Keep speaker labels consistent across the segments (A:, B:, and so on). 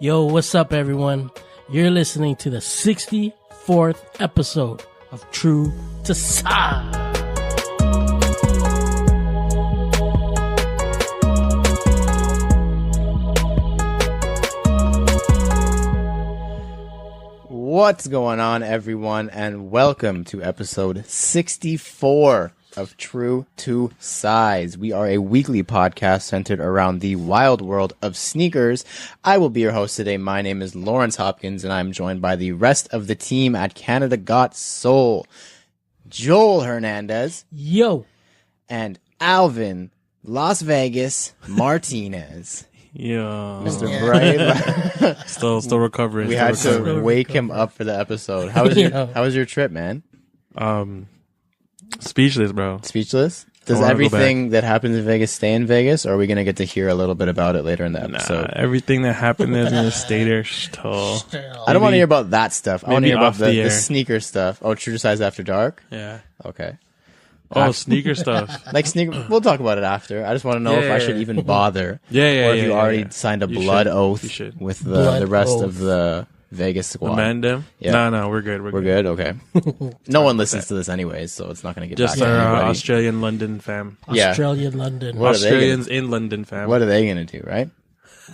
A: Yo, what's up, everyone? You're listening to the 64th episode of True to Size.
B: What's going on, everyone, and welcome to episode 64 of True to Size. We are a weekly podcast centered around the wild world of sneakers. I will be your host today. My name is Lawrence Hopkins, and I'm joined by the rest of the team at Canada Got Soul. Joel Hernandez.
A: Yo.
B: And Alvin Las Vegas Martinez.
C: Yeah,
B: Mr. Bright.
C: still recovering.
B: We had to wake him up for the episode. How was your trip, man?
C: Speechless, bro.
B: Speechless? Does everything that happens in Vegas stay in Vegas, or are we going to get to hear a little bit about it later in the episode?
C: Everything that happened is going to stay there still.
B: I don't want to hear about that stuff. I want to hear about the
C: sneaker
B: stuff. Oh, True to Size After Dark?
C: Yeah.
B: Okay.
C: Sneaker stuff.
B: Like sneaker. We'll talk about it after. I just want to know if I should even bother. Or if you already signed a blood oath with the rest of the Vegas squad.
C: Amanda?
B: Yeah.
C: No, we're good.
B: We're good? Okay. No one listens to this anyways, so it's not going to get
C: just
B: back to anybody.
C: Australian London fam.
A: Australian London.
C: Australians in London fam.
B: What are they going to do, right?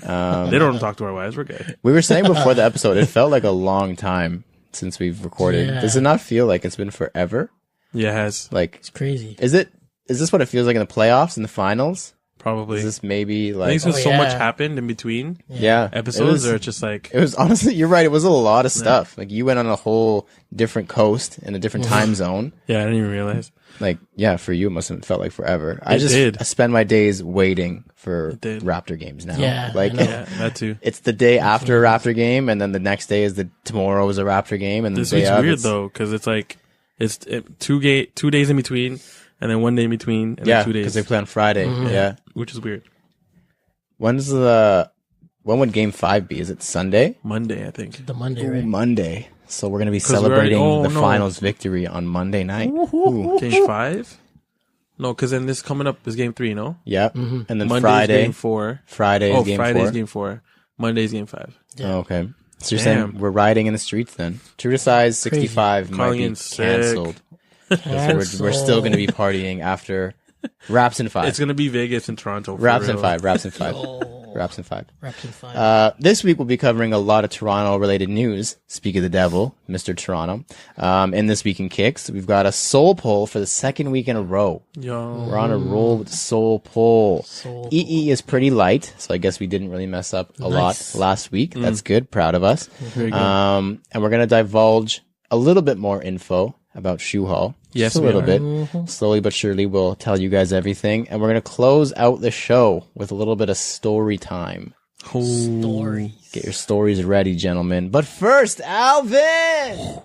C: They don't talk to our wives. We're good.
B: We were saying before the episode, it felt like a long time since we've recorded. Yeah. Does it not feel like it's been forever?
C: Yeah, it has.
B: Like,
A: it's crazy.
B: Is this what it feels like in the playoffs, in the finals?
C: Probably.
B: Is this maybe like...
C: I think so much happened in between episodes, or it's just like...
B: It was honestly, you're right, it was a lot of stuff. Like, you went on a whole different coast in a different time zone.
C: Yeah, I didn't even realize.
B: Like, yeah, for you, it must have felt like forever. I spend my days waiting for Raptor games now.
A: Yeah,
B: like,
C: that too.
B: It's the day after a Raptor game, and then the next day is tomorrow is a Raptor game, and
C: this
B: the day
C: week's weird though, because it's like... It's 2 days in between, and then 1 day in between, and then 2 days.
B: Because they play on Friday. Mm-hmm. Yeah,
C: which is weird.
B: When would Game 5 be? Is it Sunday?
C: Monday, I think.
A: The Monday, right?
B: Monday. So we're gonna be celebrating finals victory on Monday night.
C: Game 5? No, because then this coming up is Game 3. No.
B: Yeah, and then
C: Monday's
B: Friday.
C: Game 4.
B: Friday is Game 4.
C: Friday's Game 4. Monday's Game 5.
B: Yeah. Oh, okay. So you're saying we're riding in the streets then? True to Size 65 might be canceled. We're still going to be partying after Raps in 5.
C: It's going to be Vegas and Toronto.
B: Raps in 5. Raps in 5. Raps in 5. This week we'll be covering a lot of Toronto-related news. Speak of the devil, Mr. Toronto. In This Week in Kicks, we've got a Soul Poll for the second week in a row.
C: Yo.
B: We're on a roll with Soul Poll. EE is pretty light, so I guess we didn't really mess up a lot last week. That's good. Proud of us.
C: Very good.
B: And we're going to divulge a little bit more info about Shu-Haul.
C: Yes,
B: just a little bit. Slowly but surely, we'll tell you guys everything. And we're going to close out the show with a little bit of story time.
A: Stories.
B: Get your stories ready, gentlemen. But first, Alvin!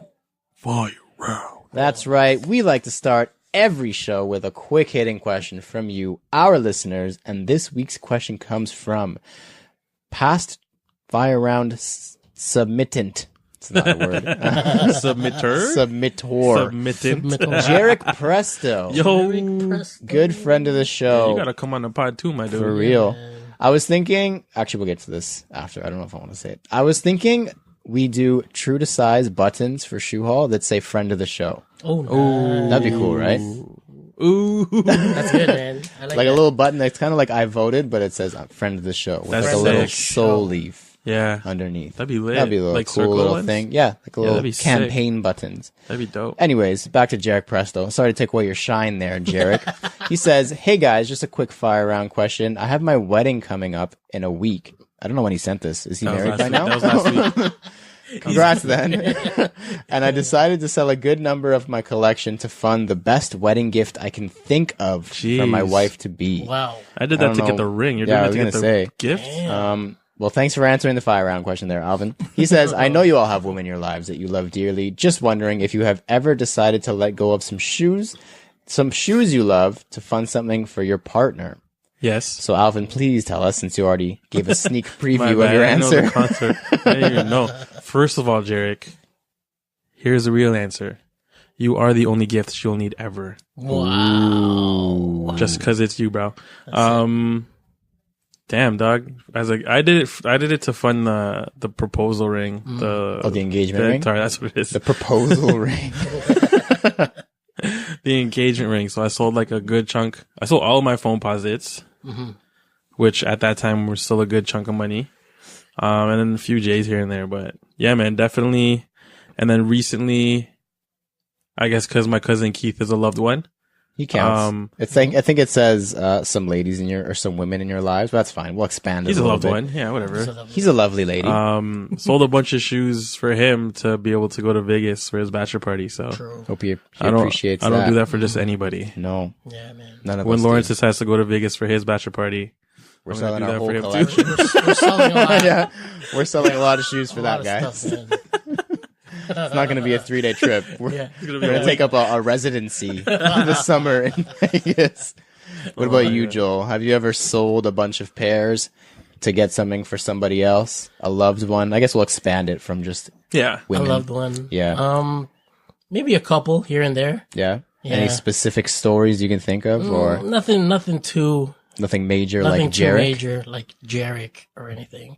C: Fire round.
B: That's right. We like to start every show with a quick hitting question from you, our listeners. And this week's question comes from past fire round submittant. It's not a word.
C: Submitter?
B: Submittant. Jarek Presto.
C: Yo.
B: Good friend of the show.
C: Yeah, you gotta come on the pod too, my dude.
B: For real. I was thinking, actually we'll get to this after. I don't know if I want to say it. I was thinking we do True to Size buttons for Shu-Haul that say friend of the show.
A: Oh, nice.
B: That'd be cool, right?
C: Ooh.
A: That's good, man. I like
B: a little button that's kind of like I voted, but it says friend of the show. With like a little soul leaf.
C: Yeah,
B: underneath.
C: That'd be lit.
B: That'd be a little
C: like
B: cool little
C: ones?
B: thing. Yeah, like a little campaign
C: sick.
B: Buttons.
C: That'd be dope.
B: Anyways, back to Jarek Presto. Sorry to take away your shine there, Jarek. He says, "Hey guys, just a quick fire round question. I have my wedding coming up in a week. I don't know when he sent this. Is he married by now?
C: That was last week.
B: Congrats then. And I decided to sell a good number of my collection to fund the best wedding gift I can think of for my wife to be.
A: Wow.
C: I did that to get the ring. You're doing that to get the gift?
B: Well, thanks for answering the fire round question there, Alvin. He says, I know you all have women in your lives that you love dearly. Just wondering if you have ever decided to let go of some shoes you love to fund something for your partner.
C: Yes.
B: So, Alvin, please tell us, since you already gave a sneak preview of your answer.
C: I didn't even know. First of all, Jarek, here's the real answer. You are the only gift she'll need ever.
A: Wow.
C: Just because it's you, bro. Damn, dog. I did it to fund the proposal ring.
B: The engagement ring?
C: Sorry, that's what it is.
B: The proposal ring.
C: The engagement ring. So I sold like a good chunk. I sold all of my phone posits, which at that time were still a good chunk of money. And then a few J's here and there. But yeah, man, definitely. And then recently, I guess because my cousin Keith is a loved one.
B: He counts. It's like, I think it says some ladies or some women in your lives, but that's fine. We'll expand it.
C: He's
B: a
C: loved
B: bit.
C: one. Yeah, whatever.
B: He's a lovely lady.
C: Sold a bunch of shoes for him to be able to go to Vegas for his bachelor party. So
B: hope he appreciates that.
C: I don't do that for just anybody.
B: No.
A: Yeah, man.
B: None of
C: when
B: us
C: Lawrence
B: do.
C: has to go to Vegas for his bachelor party,
B: We're
C: I'm gonna
B: selling
C: do
B: our
C: that
B: whole
C: for him
B: collection.
C: too.
A: We're selling a lot.
B: Yeah, we're selling a lot of shoes for
A: A
B: that,
A: lot of
B: guys.
A: stuff, man.
B: It's not going to be a 3-day trip. We're
A: Yeah.
B: going to take up a residency this summer in Vegas. What about you, Joel? Have you ever sold a bunch of pairs to get something for somebody else? A loved one? I guess we'll expand it from just
C: Yeah.
B: women.
A: A loved one.
B: Yeah.
A: Maybe a couple here and there.
B: Yeah?
A: Yeah.
B: Any specific stories you can think of, or
A: Nothing too
B: major
A: nothing
B: like
A: too
B: Jarek?
A: major like Jarek or anything.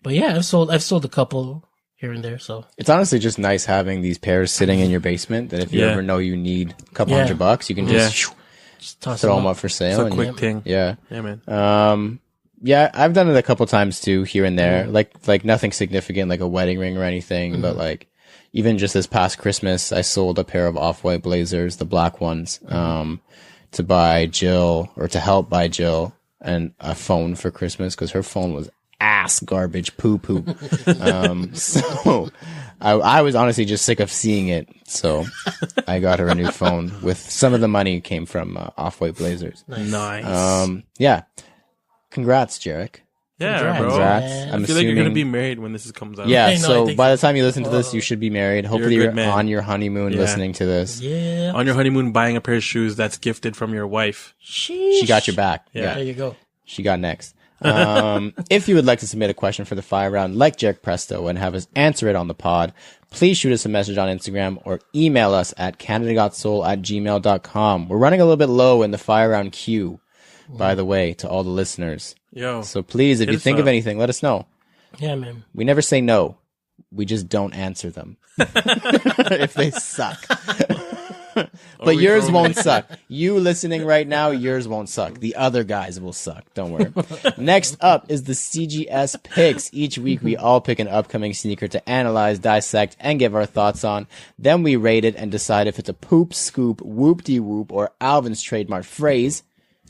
A: But yeah, I've sold a couple here and there. So
B: It's honestly just nice having these pairs sitting in your basement that if you
C: Yeah.
B: ever know you need a couple
A: Yeah.
B: $100, you can just
A: just toss
B: throw
A: them
B: them up for sale.
C: It's a
B: and-
C: quick thing.
B: yeah.
C: Yeah, man.
B: Yeah, I've done it a couple times too, here and there. Like nothing significant, like a wedding ring or anything, but like even just this past Christmas, I sold a pair of off-white blazers, the black ones, to buy Jill or to help buy Jill and a phone for Christmas because her phone was ass garbage poo poo. So I was honestly just sick of seeing it. So I got her a new phone with some of the money came from off-white blazers.
C: Nice.
B: Yeah. Congrats, Jarek.
C: Yeah,
A: Congrats,
C: bro.
B: Congrats.
A: man.
B: I'm
C: I feel like you're gonna
B: assuming-
C: be married when this comes out.
B: Yeah,
A: I know, I
B: so
A: think
B: by
A: so.
B: the time you listen to this, you should be married. Hopefully
C: good
B: you're
C: man.
B: on your honeymoon
C: Yeah.
B: listening to this.
A: yeah.
C: On your honeymoon, buying a pair of shoes that's gifted from your wife.
B: She got your back.
C: Yeah.
A: There you go.
B: She got next. If you would like to submit a question for the fire round like Jarek Presto and have us answer it on the pod, please shoot us a message on Instagram or email us at canadagotsoul@gmail.com. We're running a little bit low in the fire round queue, by the way, to all the listeners.
C: Yo.
B: So please, if
C: Hit
B: you
C: us
B: think of
C: up.
B: anything, let us know.
A: Yeah, man.
B: We never say no. We just don't answer them. If they suck. But yours won't suck. You listening right now, yours won't suck. The other guys will suck. Don't worry. Next up is the CGS picks. Each week we all pick an upcoming sneaker to analyze, dissect, and give our thoughts on. Then we rate it and decide if it's a poop, scoop, whoop-de-whoop, or Alvin's trademark phrase.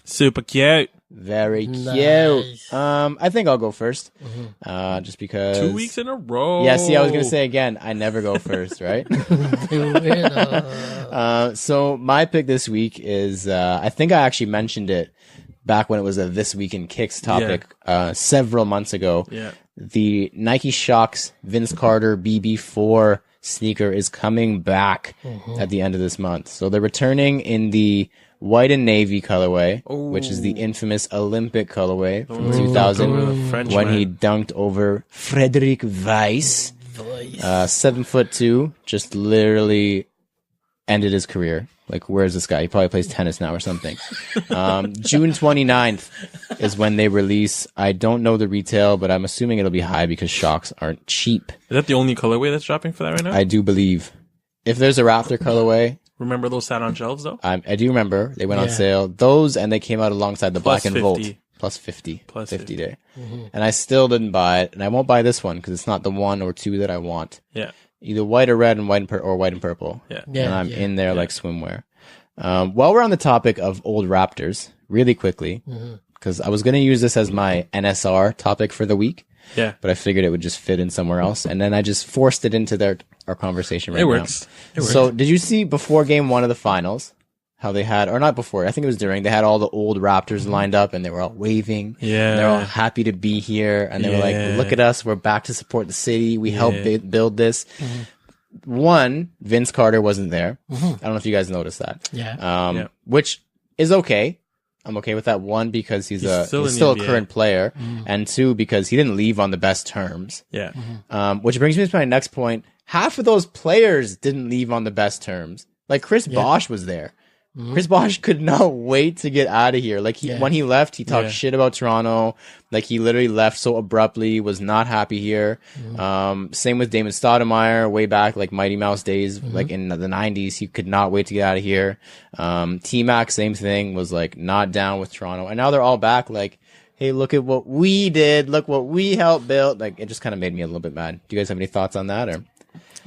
C: Super cute.
B: Very cute.
A: Nice.
B: I think I'll go first. Just because
C: 2 weeks in a row.
B: Yeah, see, I was gonna say again, I never go first, right? So my pick this week is, I think I actually mentioned it back when it was a This Week in Kicks topic, several months ago.
C: Yeah.
B: The Nike Shox Vince Carter BB4 sneaker is coming back at the end of this month. So they're returning in the white and navy colorway, which is the infamous Olympic colorway from 2000
C: French
B: when he
C: man.
B: dunked over Frederick Weiss. 7'2", just literally ended his career. Like, where's this guy? He probably plays tennis now or something. June 29th is when they release. I don't know the retail, but I'm assuming it'll be high because Shox aren't cheap.
C: Is that the only colorway that's dropping for that right now?
B: I do believe. If there's a Raptor colorway,
C: Remember those sat on shelves though?
B: I do remember they went on
A: Yeah.
B: sale. Those, and they came out alongside the
C: Plus
B: Black and Volt.
C: 50.
B: Plus 50.
C: Plus
B: 50
C: 50.
B: day. And I still didn't buy it. And I won't buy this one because it's not the one or two that I want.
C: Yeah.
B: Either white or red and white and or white and purple.
C: Yeah.
A: Yeah,
B: And I'm
A: yeah.
B: in there like swimwear. While we're on the topic of old Raptors, really quickly, because I was going to use this as my NSR topic for the week,
C: Yeah.
B: but I figured it would just fit in somewhere else. And then I just forced it into our conversation right
C: It
B: now.
C: works. It works.
B: So did you see before game one of the finals, how they had, or not before, I think it was during, they had all the old Raptors lined up and they were all waving.
C: Yeah.
B: And they're all happy to be here. And they were like,
C: Yeah.
B: look at us. We're back to support the city. We helped build this. One, Vince Carter wasn't there. I don't know if you guys noticed that.
A: Yeah.
C: Yeah.
B: Which is okay. I'm okay with that. One, because he's
C: still in the
B: still a
C: NBA.
B: current player. And two, because he didn't leave on the best terms.
C: Yeah.
B: Which brings me to my next point. Half of those players didn't leave on the best terms. Like Chris Bosh was there. Chris Bosh could not wait to get out of here. Like when he left, he talked
C: Yeah.
B: shit about Toronto. Like he literally left so abruptly, was not happy here. Same with Damon Stoudemire way back, like Mighty Mouse days, like in the 90s. He could not wait to get out of here. T-Mac, same thing, was like not down with Toronto. And now they're all back like, hey, look at what we did. Look what we helped build. Like it just kind of made me a little bit mad. Do you guys have any thoughts on that, or?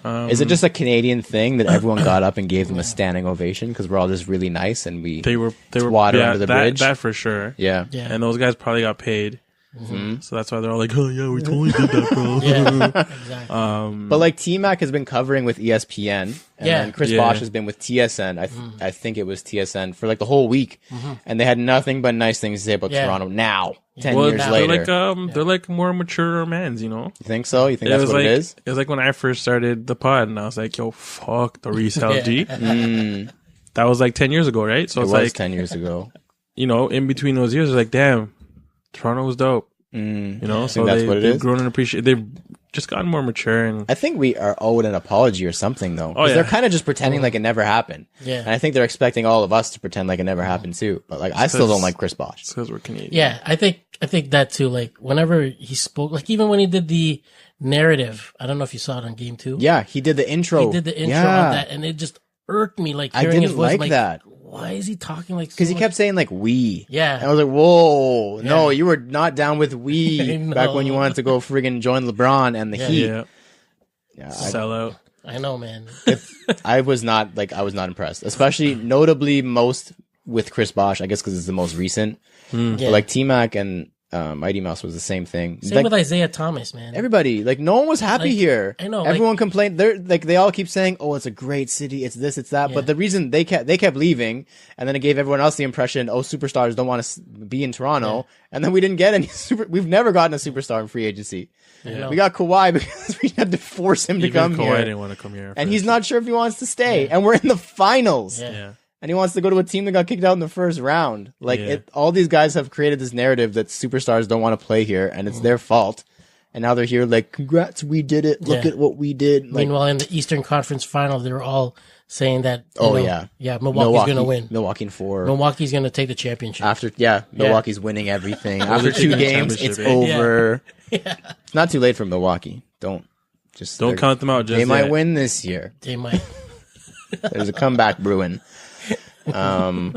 B: Is it just a Canadian thing that everyone got up and gave them a standing ovation because we're all just really nice and they were water under the bridge?
C: That for sure.
B: Yeah.
C: And those guys probably got paid. So that's why they're all like, oh yeah, we totally did that, bro.
A: Yeah, exactly.
B: But like T-Mac has been covering with ESPN, and then Chris Bosh has been with TSN. I think it was TSN for like the whole week, and they had nothing but nice things to say about Toronto. Now, 10 years later,
C: they're like more mature mans, you know.
B: You think so? You think that's what it is?
C: It was like when I first started the pod, and I was like, yo, fuck the resale G. That was like 10 years ago, right? So
B: It
C: it's
B: was
C: like
B: 10 years ago.
C: You know, in between those years, it's like, damn, Toronto was dope. You know, so
B: that's what it
C: they've
B: is?
C: grown and appreciate. They've just gotten more mature, and
B: I think we are owed an apology or something, though. Because they're kind of just pretending like it never happened.
A: Yeah.
B: And I think they're expecting all of us to pretend like it never happened, too. But like, I still don't like Chris Bosh.
C: it's because we're Canadian.
A: Yeah, I think that too. Like whenever he spoke, like even when he did the narrative, I don't know if you saw it on Game 2.
B: Yeah, he did the intro.
A: He did the intro of that, and it just irked me. Like hearing his
B: didn't
A: voice,
B: like that.
A: Why is he talking like?
B: Because he kept saying like we.
A: Yeah.
B: And I was like, whoa, no, you were not down with we
A: know.
B: back when you wanted to go friggin' join LeBron and the Heat.
C: Yeah. Sell out.
A: I know, man.
B: I was not impressed, especially notably most with Chris Bosh, I guess because it's the most recent.
A: Yeah.
B: But like T-Mac and Mighty Mouse was the same thing.
A: Same
B: like,
A: with Isaiah Thomas, man.
B: everybody, like no one was happy
A: Like,
B: here.
A: I know,
B: Everyone complained. They're like they all keep saying, "Oh, it's a great city. It's this, it's that."
A: Yeah.
B: But the reason they kept leaving, and then it gave everyone else the impression, "Oh, superstars don't want to be in Toronto." And then we didn't get any We've never gotten a superstar in free agency.
A: Yeah.
B: We got Kawhi because we had to force him to
C: Even
B: come
C: Kawhi
B: here,
C: didn't want to come here,
B: and
C: first.
B: he's not sure if he wants to stay. And we're in the finals.
C: Yeah.
B: And he wants to go to a team that got kicked out in the first round. Like all these guys have created this narrative that superstars don't want to play here, and it's their fault. And now they're here, like, congrats, we did it. Look at what we did. Like,
A: Meanwhile, in the Eastern Conference Final, they were all saying that.
B: yeah,
A: Milwaukee's going to win.
B: Milwaukee in 4.
A: Milwaukee's going to take the championship.
B: After Milwaukee's winning everything. After
C: Taking
B: 2
C: the
B: games, it's
C: championship,
B: over. It's not too late for Milwaukee. Don't
C: count them out. Just
B: they might
C: yet.
B: win this year.
A: They might.
B: There's a comeback brewing. But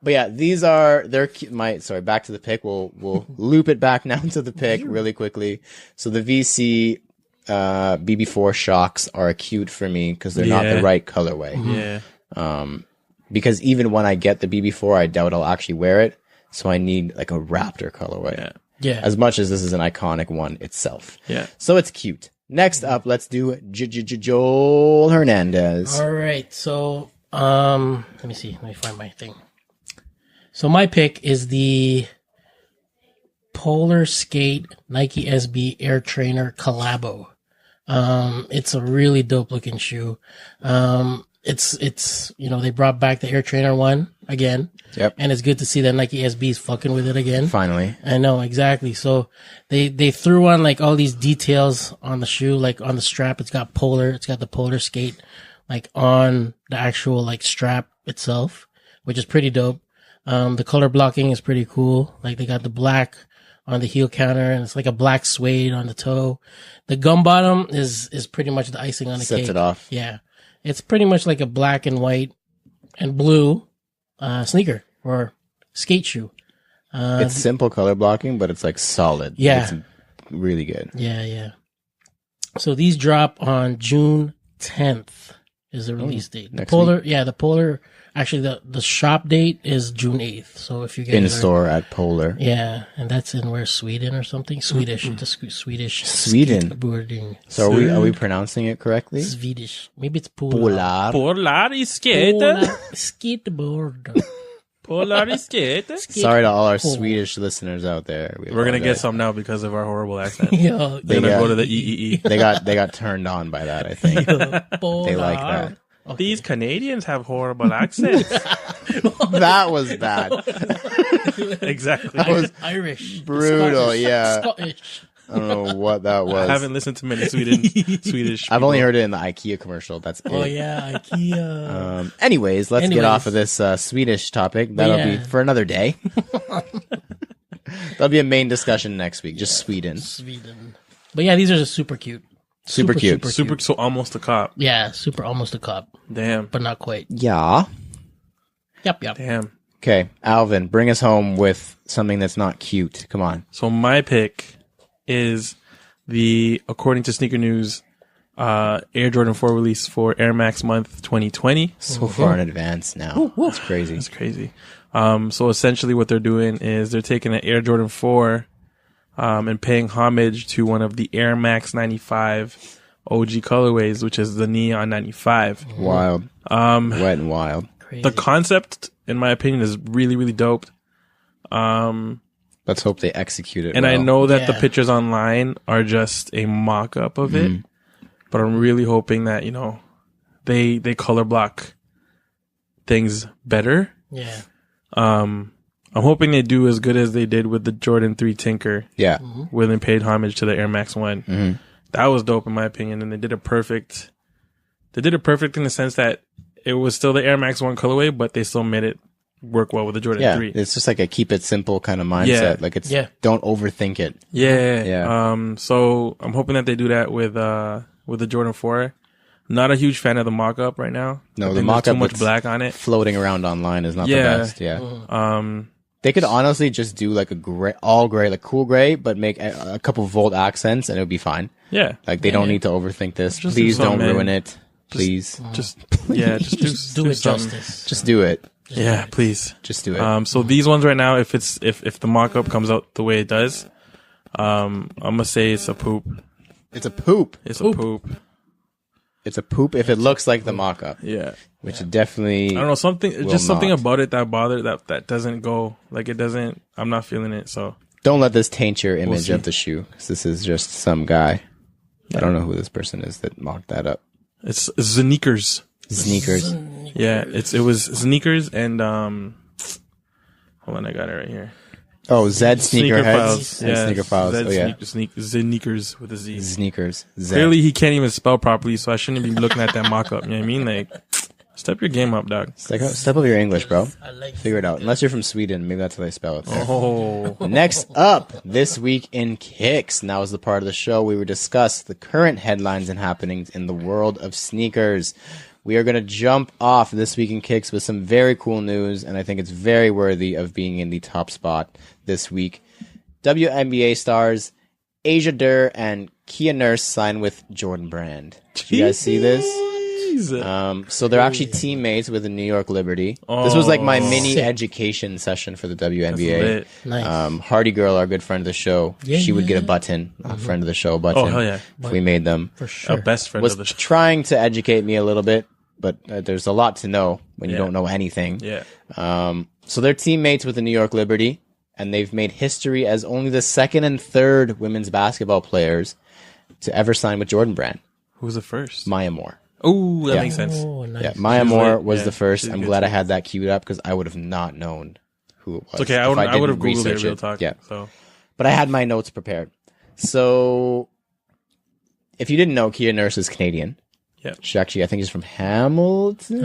B: yeah, these are back to the pick. We'll loop it back now to the pick really quickly. So the VC BB4 shocks are cute for me because they're not the right colorway.
C: Yeah.
B: Because even when I get the BB4, I doubt I'll actually wear it. So I need like a Raptor colorway.
A: Yeah.
B: As much as this is an iconic one itself.
C: Yeah.
B: So it's cute. Next up, let's do Joel Hernandez.
A: All right. So, let me see. Let me find my thing. So my pick is the Polar Skate Nike SB Air Trainer Collabo. It's a really dope looking shoe. It's they brought back the Air Trainer one again.
B: Yep.
A: And it's good to see that Nike SB is fucking with it again.
B: Finally.
A: I know, exactly. So they threw on like all these details on the shoe, like on the strap, it's got the Polar Skate, like on the actual like strap itself, which is pretty dope. The color blocking is pretty cool. Like they got the black on the heel counter and it's like a black suede on the toe. The gum bottom is pretty much the icing on the cake.
B: Sets it off.
A: Yeah. It's pretty much like a black and white and blue sneaker or skate shoe.
B: It's simple color blocking, but it's like solid.
A: Yeah.
B: It's really good.
A: Yeah. So these drop on June 10th is the release date. The Polar, actually the shop date is June 8th. So if you get
B: in store at Polar.
A: Yeah, and that's in where, Sweden or something? Swedish. Swedish.
B: Sweden.
A: Skateboarding.
B: So are we pronouncing it correctly?
A: Swedish. Maybe it's Polar.
C: Polar skate.
A: Skateboard.
C: Polar skate.
B: Sorry to all our Swedish listeners out there.
C: We're gonna get some now because of our horrible accent.
A: Yeah.
C: They're gonna go to the EEE.
B: They got turned on by that, I think. They like that.
A: Okay.
C: These Canadians have horrible accents.
B: That was bad.
C: Exactly.
B: That was
A: Irish.
B: brutal,
A: Scottish,
B: yeah.
A: Scottish.
B: I don't know what that was.
C: I haven't listened to many Swedish.
B: I've only
C: people.
B: heard it in the IKEA commercial. That's it.
A: Oh yeah, IKEA.
B: Anyways, let's get off of this Swedish topic. That'll be for another day. That'll be a main discussion next week. Just Sweden.
A: But yeah, these are just super cute.
B: Super cute.
C: Super, so almost a cop.
A: Yeah, super almost a cop,
C: Damn.
A: but not quite.
B: Yeah.
A: Yep.
C: Damn.
B: Okay, Alvin, bring us home with something that's not cute. Come on.
C: So my pick is according to Sneaker News, Air Jordan 4 release for Air Max month 2020.
B: So far in advance now. It's crazy.
C: That's crazy. So essentially what they're doing is they're taking an Air Jordan 4 and paying homage to one of the Air Max 95 OG colorways, which is the Neon 95.
B: Wild. Wet and wild.
A: Crazy.
C: The concept, in my opinion, is really, really dope.
B: Let's hope they execute it
C: And
B: well.
C: I know that the
A: Yeah.
C: pictures online are just a mock-up of it, but I'm really hoping that, they color block things better.
A: Yeah.
C: I'm hoping they do as good as they did with the Jordan 3 Tinker,
B: Yeah.
C: where they paid homage to the Air Max 1. That was dope in my opinion, and they did it perfect. They did it perfect in the sense that it was still the Air Max 1 colorway, but they still made it work well with the Jordan
B: Yeah.
C: 3.
B: It's just like a keep it simple kind of mindset.
C: Yeah.
B: Like it's
A: Yeah.
B: don't overthink it.
C: Yeah.
B: Yeah.
C: So I'm hoping that they do that with the Jordan 4. Not a huge fan of the mock-up right now.
B: No,
C: I
B: the
C: think there's
B: mock-up
C: too much
B: that's
C: black on it.
B: Floating around online is not the
C: Yeah.
B: best. Yeah.
C: Um,
B: They could honestly just do like a gray, all gray, like cool gray, but make a couple volt accents and it would be fine.
C: yeah.
B: Like they don't need to overthink this.
C: Just do
B: Please don't
C: something,
B: ruin
C: man.
B: it. Please.
C: Just just
A: Do it
C: something.
A: justice.
B: Just do it.
C: Yeah, please.
B: Just do it.
C: So these ones right now, if the mock-up comes out the way it does, I'm gonna say it's a poop.
B: It's a poop.
C: It's a poop.
B: It's a poop if it looks like the mock-up,
C: Yeah.
B: which it definitely.
C: I don't know, something
B: will
C: just something
B: not.
C: about it that bothered that doesn't go like it doesn't. I'm not feeling it. So
B: Don't let this taint your image
C: see.
B: of the shoe, 'cause this is just some guy. I don't know who this person is that mocked that up.
C: it's sneakers.
B: Sneakers.
C: Yeah, it was sneakers and hold on, I got it right here.
B: Oh, Zed
C: Sneaker
B: Sneakerheads
C: Files.
B: and
C: Yeah,
B: Sneaker Files.
C: Zed
B: Oh yeah,
C: sneakers with a Z.
B: Sneakers. Zed.
C: Clearly, he can't even spell properly, so I shouldn't be looking at that mock-up. You know what I mean? Like, step your game up, dog.
B: Step up your English, bro.
A: I like
B: Figure it out. Unless you're from Sweden, maybe that's how they spell it. There.
C: Oh,
B: Next up, this week in Kicks. Now is the part of the show where we discuss the current headlines and happenings in the world of sneakers. We are going to jump off this week in Kicks with some very cool news, and I think it's very worthy of being in the top spot this week. WNBA stars Asia Durr and Kia Nurse sign with Jordan Brand. Did you guys see this? So they're actually teammates with the New York Liberty. This was like my mini
A: Sick.
B: education session for the WNBA.
C: lit.
A: nice.
B: Hardy Girl, our good friend of the show,
A: Yeah,
B: she would
A: yeah.
B: get a button, a friend of the show button.
C: Oh, hell yeah.
B: If we made them.
A: For
C: a
A: sure.
C: best friend
B: Was
C: of the show.
B: trying to educate me a little bit, but there's a lot to know when you
C: Yeah.
B: don't know anything.
C: Yeah.
B: So they're teammates with the New York Liberty, and they've made history as only the second and third women's basketball players to ever sign with Jordan Brand.
C: Who was the first?
B: Maya Moore.
C: Oh, that
B: Yeah.
C: makes sense.
A: Oh, nice.
B: Yeah, Maya
C: She's
B: Moore
C: lit.
B: was
C: Yeah,
B: the first.
C: she's
B: I'm
C: good
B: glad I
C: too.
B: had that queued up because I would have not known who it was.
C: It's okay.
B: if
C: I would have
B: didn't
C: Googled it,
B: research
C: real talk.
B: Yeah,
C: So
B: but I had my notes prepared. So, if you didn't know, Kia Nurse is Canadian.
C: Yeah.
B: She actually, I think, is from Hamilton.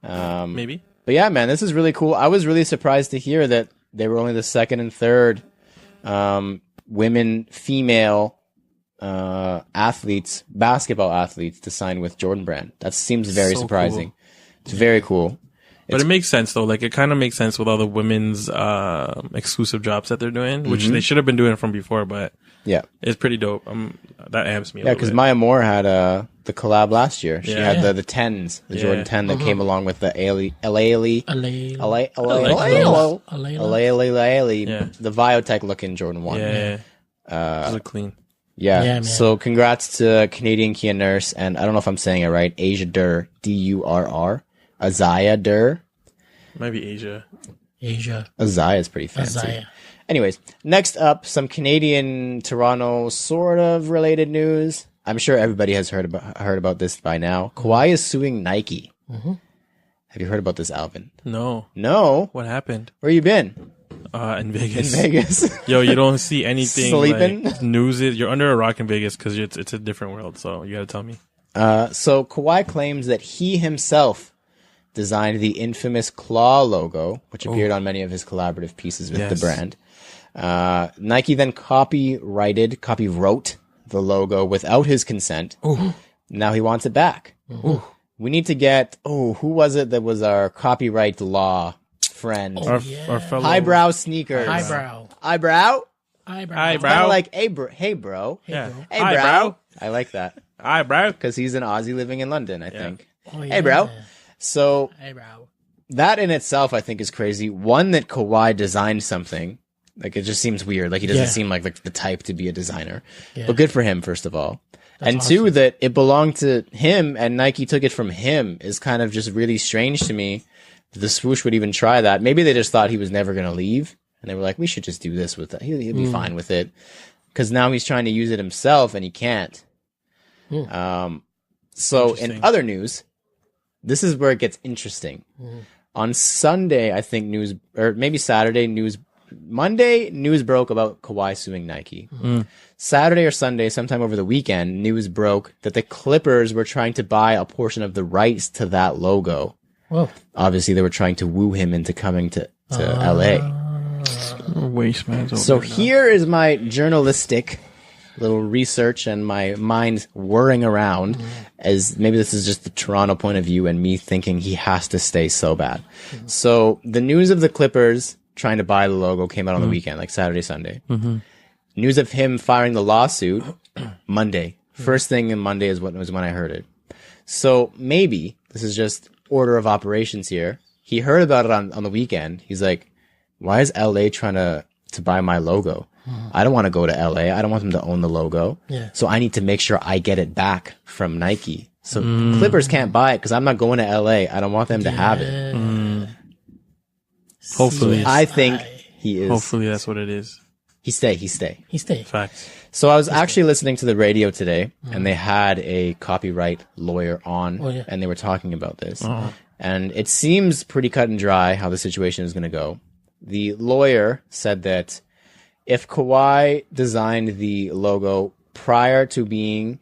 C: maybe.
B: But yeah, man, this is really cool. I was really surprised to hear that they were only the second and third female athletes, basketball athletes, to sign with Jordan Brand. That seems very
C: So
B: surprising.
C: cool.
B: It's very cool.
C: But it makes sense though. Like it kind of makes sense with all the women's exclusive drops that they're doing, which
B: Mm-hmm.
C: they should have been doing from before. But
B: Yeah.
C: it's pretty dope. That amps me.
B: Yeah, because Maya Moore had the collab last year. She
C: Yeah.
B: had the 10s, the
C: Yeah.
B: Jordan 10 that came along with the
A: Alayla.
C: Yeah.
B: the Viotech looking Jordan 1.
C: Yeah, those look clean.
B: Yeah.
A: Yeah, man.
B: So congrats to Canadian Kia Nurse, and I don't know if I'm saying it right, Asia Durr, Durr, Azaya Durr.
C: Might be Asia.
B: Azaya is pretty fancy.
A: Isaiah.
B: Anyways, next up, some Canadian Toronto sort of related news. I'm sure everybody has heard about this by now. Kawhi is suing Nike. Have you heard about this, Alvin?
C: No.
B: No.
C: What happened?
B: Where you been?
C: In Vegas.
B: in Vegas?
C: Yo, you don't see anything.
B: Sleeping?
C: Like, news is you're under a rock in Vegas because it's a different world. So you got to tell me.
B: So Kawhi claims that he himself designed the infamous claw logo, which appeared on many of his collaborative pieces with the brand. Nike then copywrote the logo without his consent.
A: Ooh.
B: Now he wants it back.
A: Ooh.
B: We need to get, who was it that was our copyright law friend?
C: Our fellow
B: Highbrow sneakers.
A: Eyebrow.
B: Eyebrow?
C: Eyebrow.
B: Kind of like, hey, bro. Hey, bro.
C: Yeah.
B: Hey,
C: Eyebrow.
B: bro. I like that.
C: Eyebrow.
B: Because he's an Aussie living in London, I think.
A: Oh,
B: Hey, bro. So
A: Eyebrow.
B: that in itself, I think, is crazy. One, that Kawhi designed something. Like, it just seems weird. Like, he doesn't seem like the type to be a designer.
A: Yeah.
B: But good for him, first of all.
A: That's
B: and
A: awesome.
B: two, that it belonged to him and Nike took it from him is kind of just really strange to me. That the swoosh would even try that. Maybe they just thought he was never going to leave. And they were like, we should just do this with that. He'll be fine with it. Because now he's trying to use it himself and he can't. So in other news, this is where it gets interesting. On Sunday, I think Monday, news broke about Kawhi suing Nike. Saturday or Sunday, sometime over the weekend, news broke that the Clippers were trying to buy a portion of the rights to that logo.
A: Whoa.
B: Obviously, they were trying to woo him into coming to LA.
C: Waste man.
B: So here is my journalistic little research and my mind whirring around as maybe this is just the Toronto point of view and me thinking he has to stay so bad. So the news of the Clippers trying to buy the logo came out on the weekend, like Saturday, Sunday. News of him filing the lawsuit Monday. First thing in Monday was when I heard it. So maybe this is just order of operations here. He heard about it on the weekend. He's like, why is LA trying to buy my logo? I don't want to go to LA. I don't want them to own the logo.
A: Yeah.
B: So I need to make sure I get it back from Nike. So Clippers can't buy it because I'm not going to LA. I don't want them to have it.
C: Hopefully.
B: I think he is.
C: Hopefully that's what it is.
B: He stay.
A: He stayed.
C: Facts.
B: So I was actually listening to the radio today and they had a copyright lawyer on and they were talking about this. And it seems pretty cut and dry how the situation is going to go. The lawyer said that if Kawhi designed the logo prior to being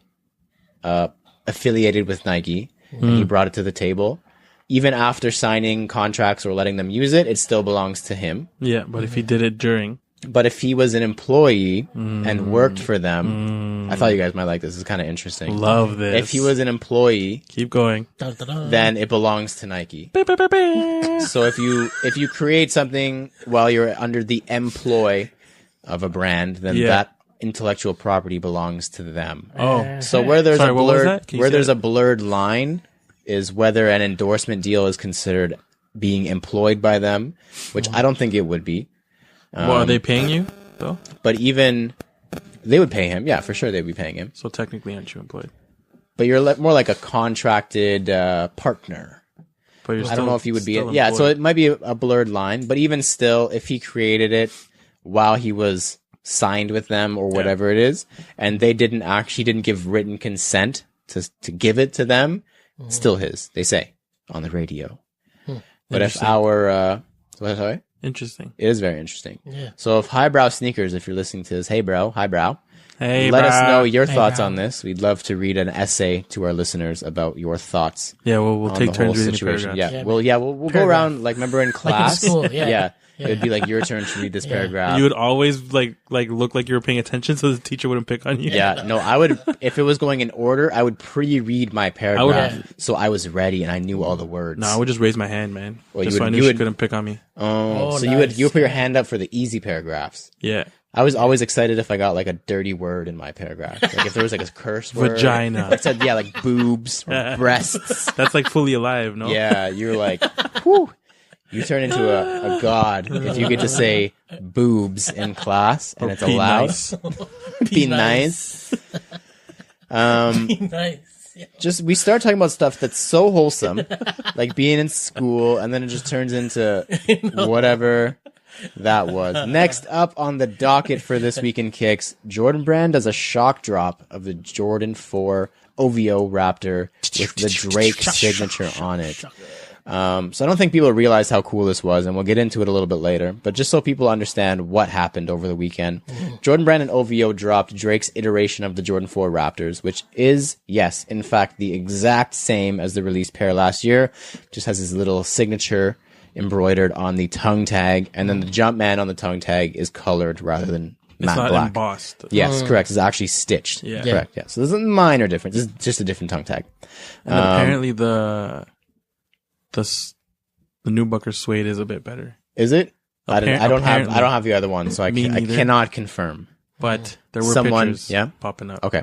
B: affiliated with Nike and he brought it to the table, even after signing contracts or letting them use it, it still belongs to him.
C: Yeah, but if he did it during.
B: But if he was an employee and worked for them, I thought you guys might like this. This is kind of interesting.
C: Love this.
B: If he was an employee,
C: Keep going.
B: then it belongs to Nike. So if you create something while you're under the employ of a brand, then that intellectual property belongs to them.
C: Oh.
B: So where there's
C: Sorry, what was that? Can you say
B: a blurred line is whether an endorsement deal is considered being employed by them, which I don't think it would be.
C: Well, are they paying you though?
B: But even they would pay him. Yeah, for sure they'd be paying him.
C: So technically, aren't you employed?
B: But you're more like a contracted partner.
C: But you're
B: I don't know if he would be.
C: still
B: Yeah, so
C: employed.
B: it might be a blurred line. But even still, if he created it while he was signed with them or whatever it is, and they didn't give written consent to give it to them, it's still his. They say on the radio. But if sorry.
C: Interesting.
B: It is very interesting.
A: Yeah.
B: So if Highbrow Sneakers, if you're listening to this, hey bro, Highbrow,
C: Hey,
B: let us
C: bruh.
B: know your thoughts
A: bro.
B: on this. We'd love to read an essay to our listeners about your thoughts.
C: Yeah, we'll
B: on
C: take
B: the whole
C: turns reading the
B: situation.
C: paragraphs.
B: Yeah, we'll go
A: Paragraph.
B: around like remember in class.
A: school, yeah.
B: It'd be like your turn to read this paragraph.
C: You would always like look like you were paying attention, so the teacher wouldn't pick on you.
B: Yeah, no, I would if it was going in order, I would pre-read my paragraph
A: Yeah.
B: so I was ready and I knew all the words.
C: No, I would just raise my hand, man.
B: Well,
C: just
B: you
C: so I
B: would-
C: knew
B: you
C: she
B: would-
C: couldn't pick on me.
B: so
A: nice.
B: you put your hand up for the easy paragraphs.
C: Yeah.
B: I was always excited if I got like a dirty word in my paragraph. Like if there was like a curse word.
C: Vagina.
B: It said, like boobs or breasts.
C: That's like fully alive, no?
B: Yeah, you're like, whew. You turn into a god if you get to say boobs in class and it's
C: Be
B: allowed.
C: nice.
B: Be nice.
A: Nice. Yeah.
B: We start talking about stuff that's so wholesome, like being in school, and then it just turns into whatever that was. Next up on the docket for this week in Kicks, Jordan Brand does a shock drop of the Jordan 4 OVO Raptor with the Drake signature on it. So I don't think people realize how cool this was, and we'll get into it a little bit later. But just so people understand what happened over the weekend, Jordan Brand and OVO dropped Drake's iteration of the Jordan 4 Raptors, which is, yes, in fact, the exact same as the released pair last year. Just has his little signature embroidered on the tongue tag, and then the Jumpman on the tongue tag is colored rather than matte
C: It's not
B: black.
C: embossed.
B: Yes, correct. It's actually stitched.
C: Yeah.
B: Correct. Yeah. So there's a minor difference. It's just a different tongue tag.
C: And apparently the Nubucker suede is a bit better.
B: Is it? I don't
C: Apparently.
B: have the other one, so I
C: Me neither.
B: cannot confirm.
C: But there were
B: Someone-
C: pictures
B: yeah?
C: popping up.
B: Okay.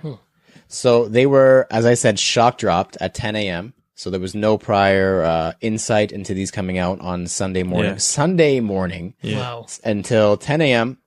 B: So they were, as I said, shock dropped at 10 a.m. So there was no prior insight into these coming out on Sunday morning.
C: Yeah.
B: Sunday morning
C: Yeah.
A: Wow.
B: until 10 a.m.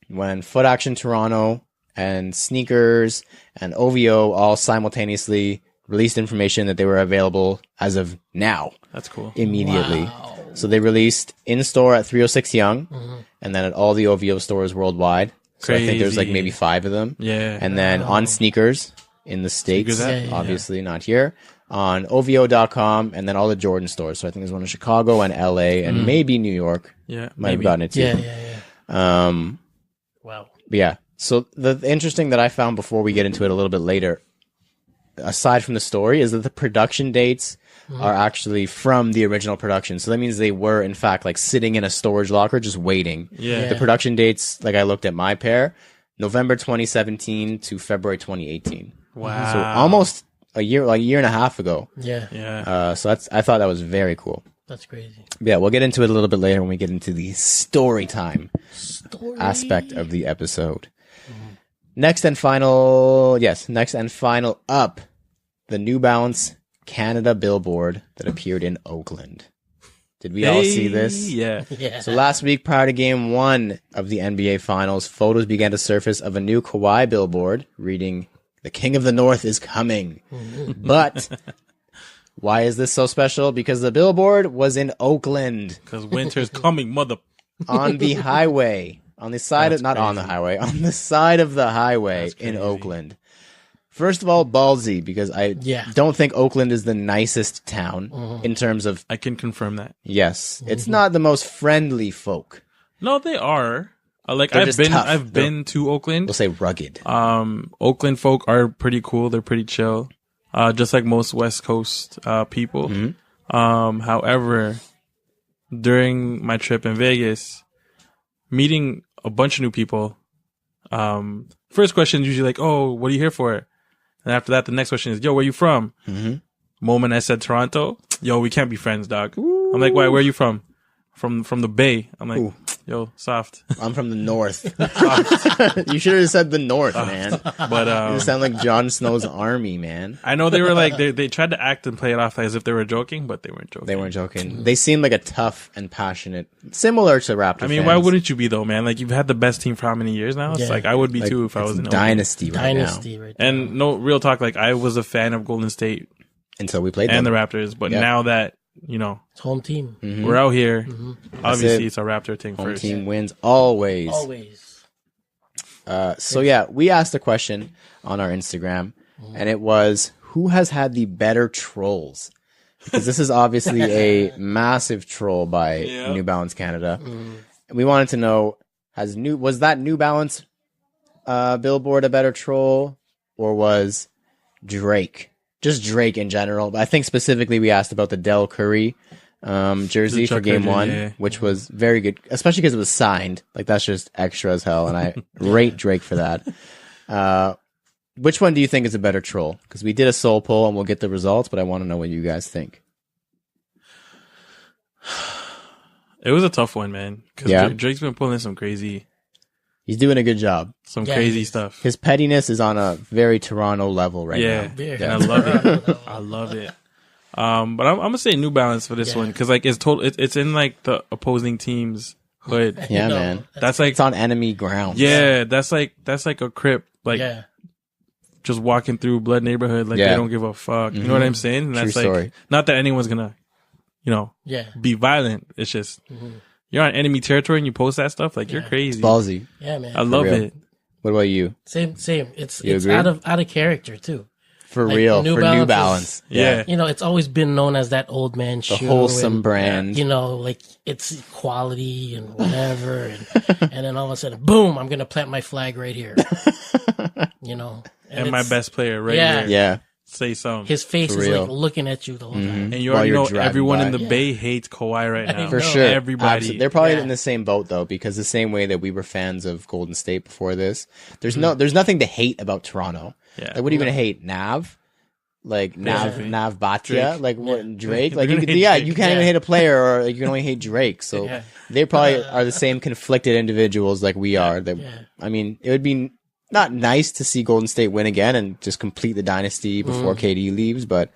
B: when Foot Action Toronto and Sneakers and OVO all simultaneously released information that they were available as of now,
C: That's cool.
B: immediately.
A: Wow.
B: So they released in store at 306 Young and then at all the OVO stores worldwide. So I think there's like
C: Crazy.
B: maybe 5 of them.
C: Yeah.
B: And then on Sneakers in the States,
C: Sneakers
A: app? Yeah.
B: obviously not here, on OVO.com, and then all the Jordan stores. So I think there's one in Chicago and LA and maybe New York.
C: yeah.
B: Might have
C: maybe.
B: gotten it too.
A: Yeah. Wow.
B: But yeah. So the interesting that I found before we get into it a little bit later, aside from the story, is that the production dates are actually from the original production. So that means they were, in fact, like sitting in a storage locker just waiting.
C: Yeah.
B: The production dates, like I looked at my pair, November 2017 to February 2018.
C: Wow.
B: So almost a year, like a year and a half ago.
A: Yeah.
C: Yeah.
B: So I thought that was very cool.
A: That's crazy.
B: Yeah, we'll get into it a little bit later when we get into the story time
A: Story.
B: aspect of the episode. Next and final up, the New Balance Canada billboard that appeared in Oakland. Did we all see this?
C: Yeah.
A: Yeah.
B: So last week, prior to Game 1 of the NBA Finals, photos began to surface of a new Kawhi billboard reading, "The King of the North is coming." But why is this so special? Because the billboard was in Oakland
C: Because winter's coming, mother.
B: on the highway. On the side of,
C: That's
B: not on the
C: crazy.
B: highway, on the side of the highway
C: That's
B: in
C: crazy.
B: Oakland. First of all, ballsy, because I
A: Yeah.
B: don't think Oakland is the nicest town in terms of,
C: I can confirm that.
B: yes, it's not the most friendly folk.
C: No, they are. Like
B: They're
C: I've
B: just
C: been,
B: tough.
C: I've been to Oakland.
B: We'll say rugged.
C: Oakland folk are pretty cool. They're pretty chill. Just like most West Coast people. However, during my trip in Vegas, meeting a bunch of new people, first question is usually like, "Oh, what are you here for?" And after that, the next question is, "Yo, where you from?" Moment I said Toronto, "Yo, we can't be friends, dog." I'm like, "Why? Where are you from?" From the Bay. I'm like, "Yo, soft."
B: I'm from the north. You should have said the north, man.
C: But
B: You sound like Jon Snow's army, man.
C: I know they were like they tried to act and play it off as if they were joking, but they weren't joking.
B: They weren't joking. They seemed like a tough and passionate, similar to Raptor
C: I mean,
B: fans.
C: why wouldn't you be though, man? Like you've had the best team for how many years now? It's
A: Yeah.
C: like I would be
B: Like,
C: too if I
B: it's
C: was in Oakland.
B: dynasty right
A: Dynasty right there.
C: And no real talk, like I was a fan of Golden State
B: now. Until we played
C: and the
B: them.
C: Raptors, but
B: Yeah.
C: now that you know
A: It's home team.
C: we're out here, obviously
B: it.
C: it's a Raptor thing
B: Home
C: first.
B: team wins always.
A: Always.
B: So yeah, we asked a question on our Instagram, and it was, who has had the better trolls? Because this is obviously a massive troll by
C: Yeah.
B: New Balance Canada. And we wanted to know, was that New Balance billboard a better troll, or was Drake? Just Drake in general. But I think specifically we asked about the Del Curry jersey
C: The
B: for
C: Chuck
B: game
C: Curry,
B: 1,
C: yeah.
B: which was very good, especially because it was signed. Like, that's just extra as hell, and I rate Drake for that. Which one do you think is a better troll? Because we did a soul poll, and we'll get the results, but I want to know what you guys think.
C: It was a tough one, man. Because
B: Yeah.
C: Drake's been pulling some crazy
B: He's doing a good job.
A: Yeah,
C: crazy
A: he's-
C: stuff.
B: His pettiness is on a very Toronto level right
C: Yeah,
B: now.
A: Very.
C: and I love it. I love it. But I'm gonna say New Balance for this
A: Yeah.
C: one because like it's in like the opposing team's hood.
B: Yeah,
A: No,
B: man.
C: That's like
B: It's on enemy ground.
C: yeah, that's like a Crip like
A: yeah.
C: just walking through Blood neighborhood like
B: Yeah.
C: they don't give a fuck. You know what I'm saying? And
B: True
C: that's like
B: story.
C: not that anyone's gonna, you know,
A: Yeah.
C: be violent. It's just you're on enemy territory and you post that stuff like you're crazy.
B: Ballsy.
A: Yeah, man.
C: I love
B: real.
C: it.
B: What about you?
A: Same. It's
B: You
A: it's
B: agree?
A: out of character too.
B: For
A: Like,
B: real,
A: New
B: for
A: Balance
B: New
A: is-
B: Balance.
C: Yeah.
A: You know, it's always been known as that old man shoe.
B: wholesome
A: and,
B: brand.
A: You know, like it's quality and whatever. And then all of a sudden, boom, I'm going to plant my flag right here. You know.
C: And my
A: it's-
C: best player right
A: Yeah.
C: here.
B: Yeah.
C: Say something.
A: His face
B: For
A: is
B: real.
A: like looking at you the whole time.
C: And you
B: While
C: already
B: you're
C: know
B: driving
C: everyone in
B: by.
C: the Bay hates Kawhi right now.
B: For
A: know.
B: sure.
C: Everybody.
B: Absolutely. They're probably
A: Yeah.
B: in the same boat though, because the same way that we were fans of Golden State before this, there's nothing to hate about Toronto.
C: Yeah.
B: Like, what are you gonna hate? Nav? Like
C: Basically.
B: Nav Bhatia?
C: Drake.
B: Like what Drake?
C: They're
B: Like you
C: gonna
B: could,
C: hate
B: yeah,
C: Drake.
B: you can't even
A: Yeah.
B: hate a player, or like, you can only hate Drake. So
A: Yeah.
B: they probably are the same conflicted individuals like we are. That
A: Yeah.
B: I mean, it would be not nice to see Golden State win again and just complete the dynasty before KD leaves, but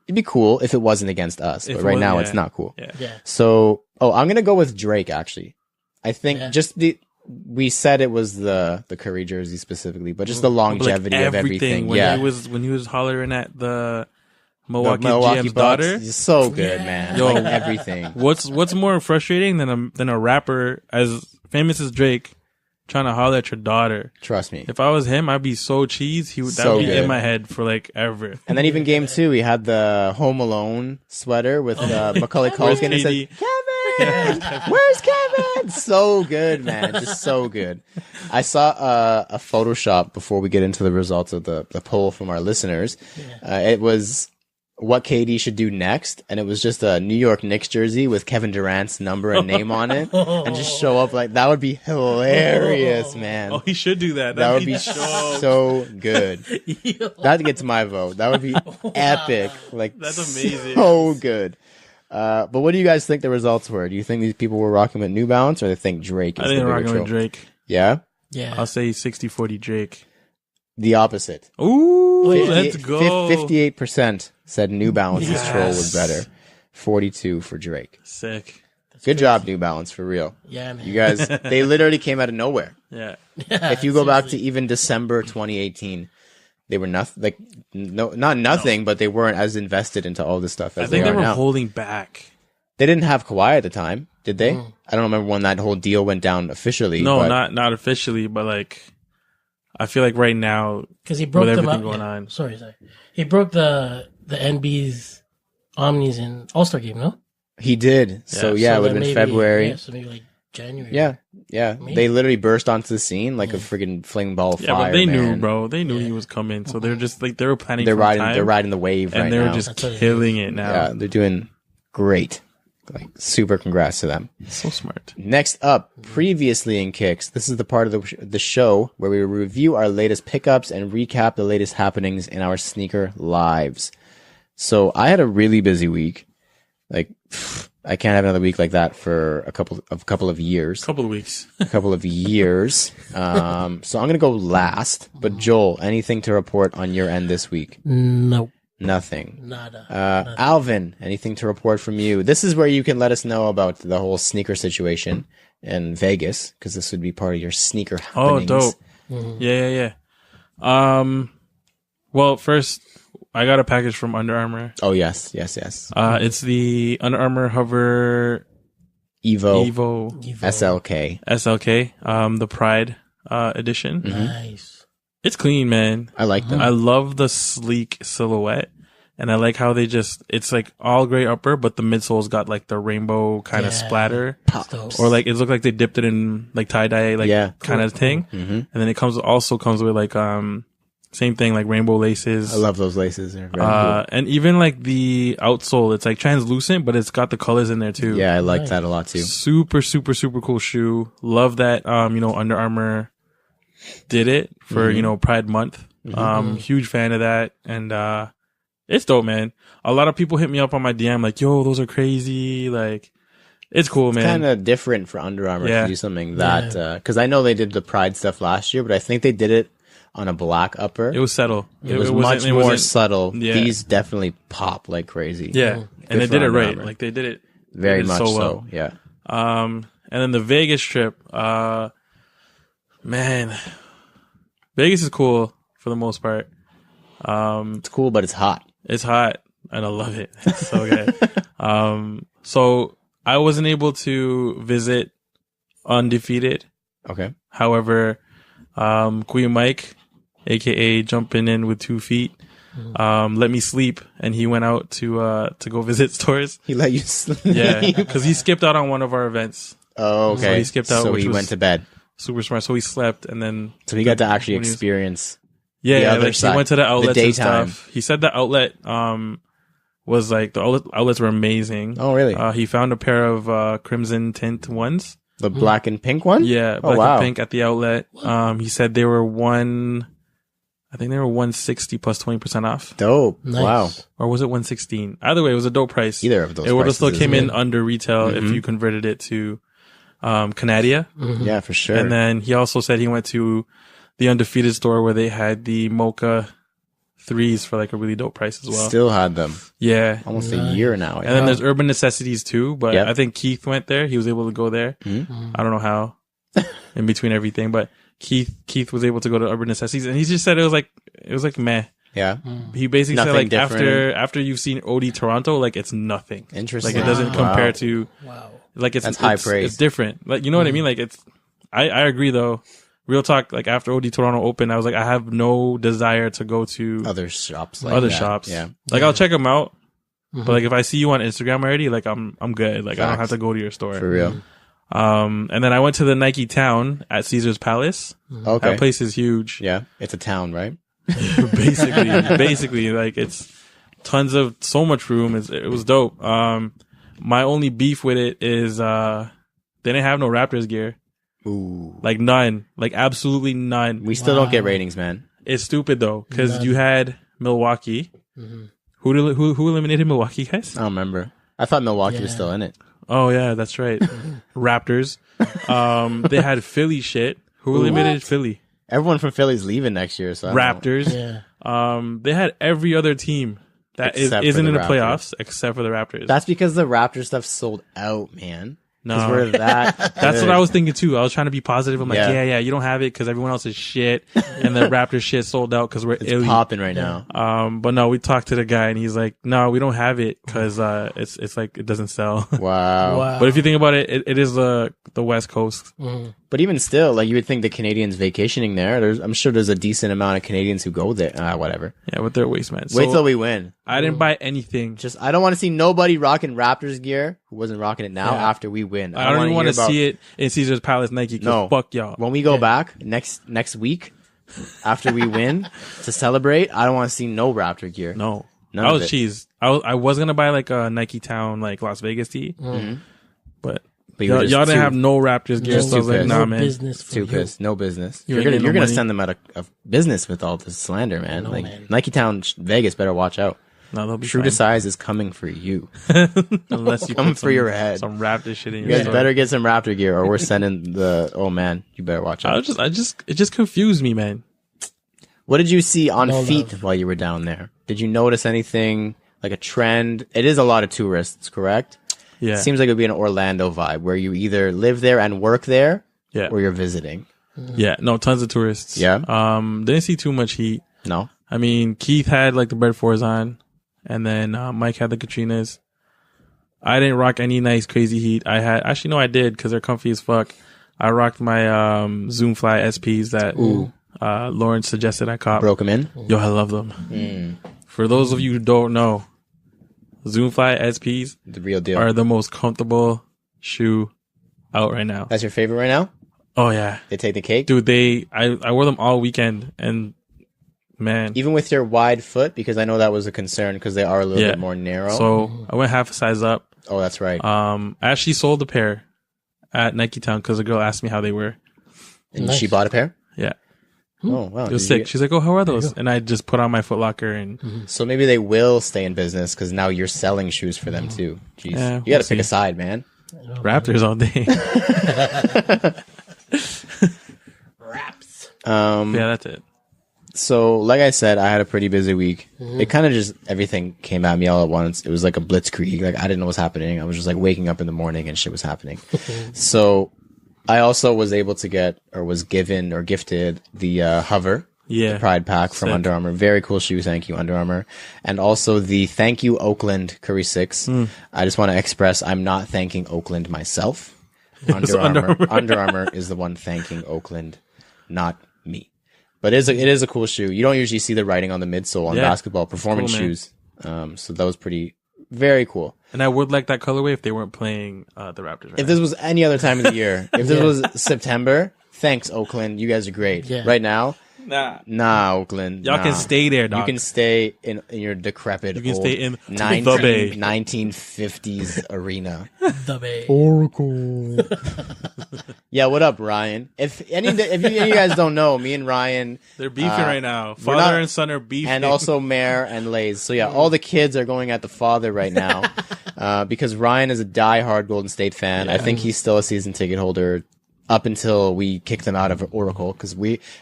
B: it'd be cool if it wasn't against us.
C: If
B: But
C: it
B: right
C: was-
B: now,
C: yeah.
B: it's not cool.
C: Yeah.
A: Yeah.
B: So, I'm gonna go with Drake. Actually, I think
A: Yeah.
B: just we said it was the Curry jersey specifically, but just the
C: But,
B: longevity
C: like,
B: of everything.
C: When
B: Yeah,
C: he was hollering at the
B: The
C: Milwaukee, GM's
B: Bucks
C: daughter.
B: is so good,
A: Yeah.
B: man.
C: Yo.
B: Like everything.
C: What's more frustrating than a rapper as famous as Drake trying to holler at your daughter?
B: Trust me.
C: If I was him, I'd be so cheese. That
B: So
C: would be
B: good.
C: in my head for like ever.
B: And then even game 2, he had the Home Alone sweater with Macaulay
C: Where's
B: Culkin. It said,
C: KD?
B: Kevin, where's Kevin? So good, man. Just so good. I saw a Photoshop before we get into the results of the poll from our listeners. It was what KD should do next, and it was just a New York Knicks jersey with Kevin Durant's number and name on it, and just show up like that. Would be hilarious, man.
C: Oh, he should do that.
B: That would be
C: so.
B: so good. That gets my vote. That would be epic. Like,
C: That's amazing.
B: So good. But what do you guys think the results were? Do you think these people were rocking with New Balance, or they think Drake is
C: I
B: the
C: think
B: bigger
C: rocking
B: troll?
C: with Drake.
B: Yeah?
A: Yeah.
C: I'll say 60-40 Drake.
B: The opposite.
C: Ooh,
A: yeah.
C: let's go.
B: 58% said New Balance's
C: Yes.
B: troll was better. 42 for Drake.
C: Sick.
B: Good job, New Balance, for real.
A: Yeah, man.
B: You guys, they literally came out of nowhere.
C: Yeah.
B: If you go back to even December 2018, they were not nothing, but they weren't as invested into all this stuff as
C: I think
B: they
C: they
B: are
C: were
B: now.
C: holding back.
B: They didn't have Kawhi at the time, did they? I don't remember when that whole deal went down officially.
C: No,
B: but
C: not officially, but like I feel like right now
A: Because he broke
C: with
A: them
C: everything
A: up.
C: going
A: yeah.
C: on.
A: Sorry. He broke the NB's Omnis in All-Star game, no?
B: he did. So yeah, it would
A: then
B: have been
A: maybe-
B: February.
A: Yeah, so maybe like January.
B: Yeah.
A: Maybe.
B: They literally burst onto the scene like a friggin' flaming ball of
C: Yeah,
B: fire.
C: but they knew,
B: man.
C: bro. They knew he was coming, so they're just like they were planning.
B: They're
C: from
B: riding.
C: time,
B: They're riding the wave
C: and
B: right
C: they were
B: now.
C: just
A: That's what it
C: killing it now.
B: Yeah, they're doing great. Like, super congrats to them.
C: So smart.
B: Next up, previously in Kicks, this is the part of the show where we review our latest pickups and recap the latest happenings in our sneaker lives. So I had a really busy week. Like, I can't have another week like that for a couple of years.
C: Couple of weeks.
B: A couple of years. So I'm gonna go last. But Joel, anything to report on your end this week?
A: Nope.
B: Nothing.
A: Nada.
B: Alvin, anything to report from you? This is where you can let us know about the whole sneaker situation in Vegas, because this would be part of your sneaker
C: Oh,
B: happenings.
C: dope. Yeah. Well, first I got a package from Under Armour.
B: Oh, yes.
C: It's the Under Armour Hover
B: Evo,
C: Evo
B: SLK.
C: SLK, the Pride edition.
A: Nice.
C: It's clean, man.
B: I like them.
C: I love the sleek silhouette, and I like how it's like all gray upper, but the midsole's got like the rainbow kind of
A: Yeah.
C: splatter,
A: That's dope.
C: or like it looked like they dipped it in like tie dye, like
B: Yeah.
C: kind of thing. And then it comes with like same thing, like rainbow laces.
B: I love those laces. They're very cool.
C: And even like the outsole, it's like translucent, but it's got the colors in there too.
B: Yeah, I like that a lot too.
C: Super cool shoe. Love that, Under Armour did it for, Pride Month. Huge fan of that. And, it's dope, man. A lot of people hit me up on my DM like, yo, those are crazy. Like, it's cool, man.
B: Kind of different for Under Armour
C: Yeah.
B: to do something that, because I know they did the Pride stuff last year, but I think they did it on a black upper.
C: It was subtle.
B: It was
C: wasn't-
B: much
C: it
B: more
C: wasn't-
B: subtle.
C: Yeah.
B: These definitely pop like crazy.
C: Yeah.
B: Good
C: And they
B: for
C: did it
B: Under
C: right.
B: Armour.
C: Like, they did it
B: Very
C: did it
B: much so.
C: well.
B: Yeah.
C: And then the Vegas trip, man, Vegas is cool for the most part.
B: It's cool, but it's hot.
C: It's hot and I love it. It's so good. So I wasn't able to visit Undefeated.
B: Okay.
C: However, Queen Mike, aka jumping in with 2 feet, let me sleep, and he went out to go visit stores.
B: He let you sleep.
C: Yeah, because he skipped out on one of our events.
B: Oh, okay.
C: So he skipped out.
B: So
C: which
B: he
C: was
B: went to bed.
C: super smart. So he slept, and then
B: So he got to actually
C: when he was-
B: experience.
C: yeah,
B: the
C: yeah,
B: other
C: like
B: side,
C: he went to the outlets and
B: daytime.
C: stuff. He said the outlet was like the outlets were amazing.
B: Oh, really?
C: He found a pair of crimson tint ones.
B: The black and pink one?
C: Yeah,
B: Oh,
C: black
B: wow.
C: and pink at the outlet. He said they were I think they were 160 plus 20% off.
B: Dope.
A: Nice.
B: Wow.
C: Or was it 116? Either way, it was a dope price.
B: Either of those
C: It would have
B: prices
C: still
B: is
C: came in
B: good.
C: under retail if you converted it to Canadia.
B: Yeah, for sure.
C: And then he also said he went to the Undefeated store where they had the Mocha 3s for like a really dope price as well.
B: Still had them.
C: Yeah.
B: Almost a year now.
C: And then there's Urban Necessities too, but
B: Yep.
C: I think Keith went there. He was able to go there. I don't know how in between everything, but Keith was able to go to Urban Necessities, and he just said it was like meh.
B: Yeah.
C: He basically
B: Nothing
C: said like
B: different.
C: after you've seen OD Toronto, like it's nothing.
B: Interesting.
C: Like it doesn't
B: Wow.
C: compare to
A: Wow.
C: like it's
B: That's high
C: it's,
B: praise.
C: It's different. Like you know what I mean? Like it's I agree though. Real talk, like after OD Toronto opened, I was like, I have no desire to go to
B: Other shops like
C: other
B: that.
C: shops.
B: Yeah.
C: Like I'll check them out. But like if I see you on Instagram already, like I'm good. Like I don't
B: Facts.
C: have to go to your store.
B: For real.
C: And then I went to the Nike Town at Caesar's Palace.
B: Okay.
C: That place is huge.
B: Yeah. It's a town, right?
C: basically, like it's tons of so much room. It was dope. My only beef with it is they didn't have no Raptors gear.
B: Ooh.
C: Like none. Like absolutely none.
B: We still don't get ratings, man.
C: It's stupid though, because you had Milwaukee. Who eliminated Milwaukee, guys?
B: I don't remember. I thought Milwaukee was
A: Yeah.
B: still in it.
C: Oh yeah, that's right. Raptors. They had Philly shit. Who eliminated Philly?
B: Everyone from Philly's leaving next year, so I don't know.
C: Raptors.
A: Yeah.
C: They had every other team that
B: Except for
C: isn't
B: the
C: in the
B: Raptors.
C: playoffs except for the Raptors.
B: That's because the Raptor stuff sold out, man.
C: No.
B: 'Cause we're that.
C: That's what I was thinking too. I was trying to be positive. I'm like,
B: Yeah.
C: yeah, you don't have it because everyone else is shit, and the Raptors shit sold out because we're
B: It's
C: elite.
B: popping right now.
C: But no, we talked to the guy and he's like, no, we don't have it because it's like it doesn't sell.
B: Wow.
A: Wow.
C: But if you think about it, it is the West Coast.
B: But even still, like you would think the Canadians vacationing there. I'm sure there's a decent amount of Canadians who go there. Whatever.
C: Yeah, with their waste man.
B: Wait
C: So
B: till we win.
C: I didn't buy anything.
B: Just I don't want to see nobody rocking Raptors gear who wasn't rocking it now
C: Yeah.
B: after we win.
C: I don't even want
B: hear
C: to
B: about-
C: see it in Caesar's Palace Nike. 'Cause
B: No.
C: fuck y'all.
B: When we go back next week after we win to celebrate. I don't want to see no Raptor gear.
C: No,
B: None
C: I
B: of
C: was
B: it.
C: cheese. I was gonna buy like a Nike Town like Las Vegas tee, but
B: But you were
C: y'all
B: just
C: didn't
B: too-
C: have no Raptors gear.
B: just
C: So I was
B: too
C: like,
B: pissed.
C: nah,
A: No
C: man.
A: business for
B: Too
A: you.
B: pissed. No business.
C: You
B: You're
C: ain't
B: gonna
C: getting
B: you're
C: no
B: gonna
C: money.
B: send them out of business with all this slander, man.
A: know,
B: Like
A: man.
B: Nike Town Vegas better watch out.
C: No, they'll be
B: True
C: fine.
B: to size is coming for you.
C: Unless you
B: Coming
C: put
B: for your head.
C: some Raptor shit in
B: You
C: your
B: guys
C: store.
B: better get some Raptor gear, or we're sending the. Oh man, you better watch out.
C: It just confused me, man.
B: What did you see on
A: No
B: feet
A: love.
B: while you were down there? Did you notice anything like a trend? It is a lot of tourists, correct?
C: Yeah,
B: It seems like it would be an Orlando vibe where you either live there and work there,
C: yeah,
B: or you're visiting.
C: yeah. No, tons of tourists.
B: Yeah?
C: didn't see too much heat.
B: No,
C: I mean, Keith had like the Bread Fours on, and then Mike had the Katrinas. I didn't rock any nice crazy heat. I had actually no, I did because they're comfy as fuck. I rocked my Zoom Fly SPs that Lauren suggested I cop.
B: broke them in.
C: Yo, I love them. For those of you who don't know, Zoom Fly SPs
B: The real deal.
C: are the most comfortable shoe out right now.
B: That's your favorite right now?
C: Oh yeah,
B: They take the cake,
C: dude. I wore them all weekend, and man,
B: even with your wide foot, because I know that was a concern because they are a little
C: Yeah.
B: bit more narrow.
C: so I went half a size up.
B: Oh, that's right.
C: I actually sold a pair at Nike Town because a girl asked me how they were.
B: And
A: Nice.
B: she bought a pair.
C: Yeah,
B: Oh wow,
C: it was
B: Did you
C: sick.
B: get-
C: She's like, "Oh, how are those?" And I just put on my Foot Locker and
B: So maybe they will stay in business because now you're selling shoes for them too. Jeez,
C: Yeah,
B: you got
C: we'll
B: to pick a
C: see.
B: side, man.
C: Raptors all day. Yeah, that's it.
B: So, like I said, I had a pretty busy week. It kind of just everything came at me all at once. It was like a blitzkrieg. Like I didn't know what was happening. I was just like waking up in the morning and shit was happening. So, I also was able to get or was given or gifted the Hover.
C: Yeah.
B: The Pride Pack from
C: Sick.
B: Under Armour. Very cool shoe. Thank you, Under Armour. And also the Thank You Oakland Curry 6. I just want to express I'm not thanking Oakland myself. Under
C: Under
B: Armour.
C: Armour.
B: Under Armour is the one thanking Oakland, not me. But it is a cool shoe. You don't usually see the writing on the midsole on basketball performance
C: cool,
B: shoes. So that was very cool.
C: And I would like that colorway if they weren't playing the Raptors. Right
B: If this was any other time of the year, if this was September, thanks Oakland, you guys are great.
A: Yeah.
B: Right now,
C: nah,
B: Oakland,
C: y'all can stay there, dog.
B: You can stay in your decrepit.
C: You can
B: old
C: stay in the Bay.
B: 1950s arena.
A: The Bay.
B: Oracle. Yeah, what up, Ryan? If any of you guys don't know, me and Ryan,
C: they're beefing right now. Father and son are beefing,
B: and also Mare and Lays. So yeah, all the kids are going at the father right now because Ryan is a diehard Golden State fan. I think he's still a season ticket holder up until we kick them out of Oracle, because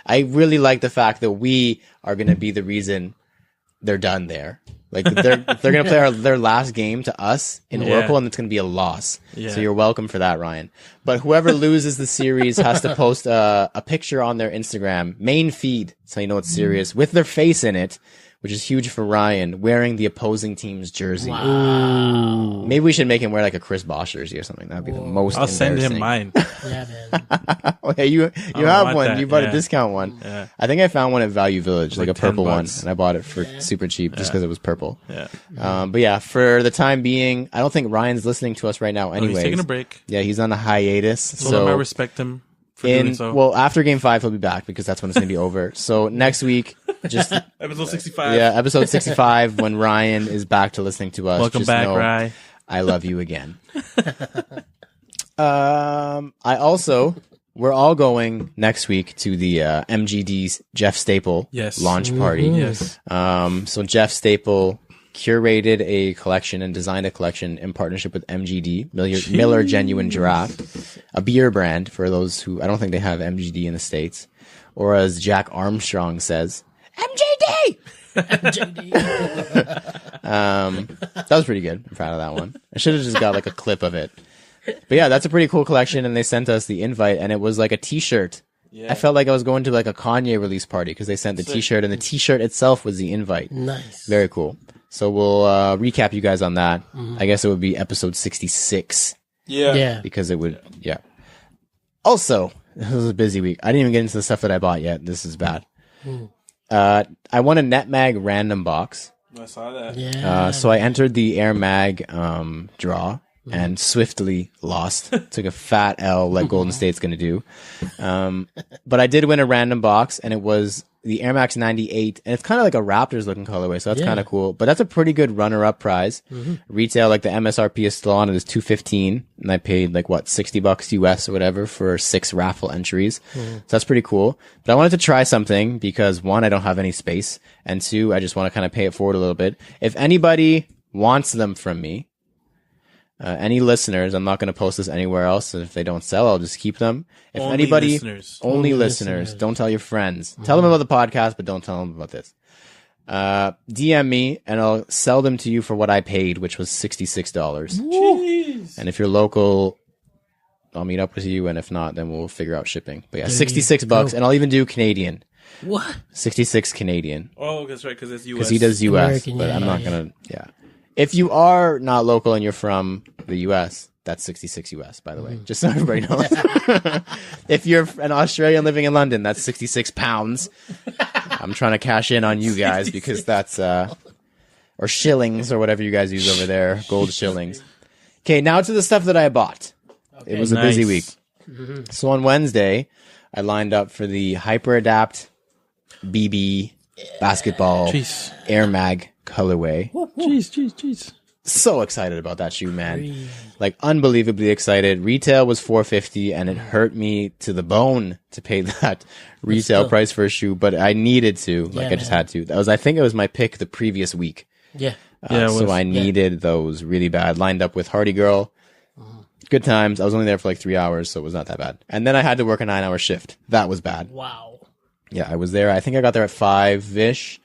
B: I really like the fact that we are going to be the reason they're done there. Like they're going to play their last game to us in Oracle, and it's going to be a loss.
C: Yeah.
B: So you're welcome for that, Ryan. But whoever loses the series has to post a picture on their Instagram main feed, so you know it's serious, with their face in it, which is huge for Ryan, wearing the opposing team's jersey.
A: Wow.
B: Maybe we should make him wear like a Chris Bosh jersey or something. That'd be the most.
C: I'll send him mine.
A: Yeah, man.
B: Okay, you have one.
C: that.
B: You bought
C: Yeah.
B: a discount one.
C: Yeah.
B: I think I found one at Value Village, like a purple one,
C: $10.
B: and I bought it for super cheap just because it was purple.
C: Yeah.
B: But yeah, for the time being, I don't think Ryan's listening to us right now. Anyways,
C: He's taking a break.
B: Yeah, he's on a hiatus.
C: So I respect him for doing so.
B: Well, after Game 5, he'll be back because that's when it's gonna be over. So next week, just
C: Episode 65.
B: yeah, episode 65, when Ryan is back to listening to us.
C: Welcome
B: just
C: back,
B: know
C: Rye.
B: I love you again. We're all going next week to the MGD's Jeff Staple launch party.
C: Yes.
B: So Jeff Staple curated a collection and designed a collection in partnership with MGD, Miller Genuine Giraffe, a beer brand for those who, I don't think they have MGD in the States, or as Jack Armstrong says, MGD! That was pretty good. I'm proud of that one. I should have just got like a clip of it. But yeah, that's a pretty cool collection, and they sent us the invite, and it was like a t-shirt. Yeah. I felt like I was going to like a Kanye release party because they sent the t-shirt, and the t-shirt itself was the invite.
A: Nice.
B: Very cool. So we'll recap you guys on that. I guess it would be episode 66.
A: Yeah.
B: Because it would, yeah. Also, this was a busy week. I didn't even get into the stuff that I bought yet. This is bad. I won a NetMag random box.
C: I saw that.
A: Yeah.
B: So I entered the Air Mag draw and swiftly lost. Took a fat L like Golden State's going to do. But I did win a random box, and it was the Air Max 98, and it's kind of like a Raptors looking colorway, so that's kind of cool. But that's a pretty good runner-up prize. Retail, like the MSRP is still on it, is $215, and I paid like what, $60 US or whatever for 6 raffle entries. So that's pretty cool. But I wanted to try something because 1, I don't have any space, and 2, I just want to kind of pay it forward a little bit. If anybody wants them from me, any listeners, I'm not going to post this anywhere else. And if they don't sell, I'll just keep them. If
C: Only
B: anybody,
C: listeners.
B: only listeners, don't tell your friends. Tell them about the podcast, but don't tell them about this. DM me and I'll sell them to you for what I paid, which was $66.
C: Jeez.
B: And if you're local, I'll meet up with you. And if not, then we'll figure out shipping. But yeah, $66, and I'll even do Canadian.
A: What?
B: 66 Canadian.
C: Oh, that's right, because it's US.
B: Because he does US,
A: American,
B: but
A: yeah,
B: I'm not
A: yeah.
B: gonna. Yeah, if you are not local and you're from the US, that's 66 US. By the way, just so everybody knows. If you're an Australian living in London, that's 66 pounds. I'm trying to cash in on you guys because that's or shillings or whatever you guys use over there, gold shillings. Okay, now to the stuff that I bought. It was a busy week. So on Wednesday, I lined up for the Hyper Adapt BB basketball Air Mag colorway.
C: Jeez.
B: So excited about that shoe, man. Like unbelievably excited. Retail was $450, and it hurt me to the bone to pay that retail price for a shoe, but I needed to. Like I just had to. I think it was my pick the previous week.
A: Yeah.
B: So I needed those really bad. Lined up with Hardy Girl. Good times. I was only there for like 3 hours, so it was not that bad. And then I had to work a 9-hour shift. That was bad.
A: Wow.
B: Yeah, I was there. I think I got there at 5-ish,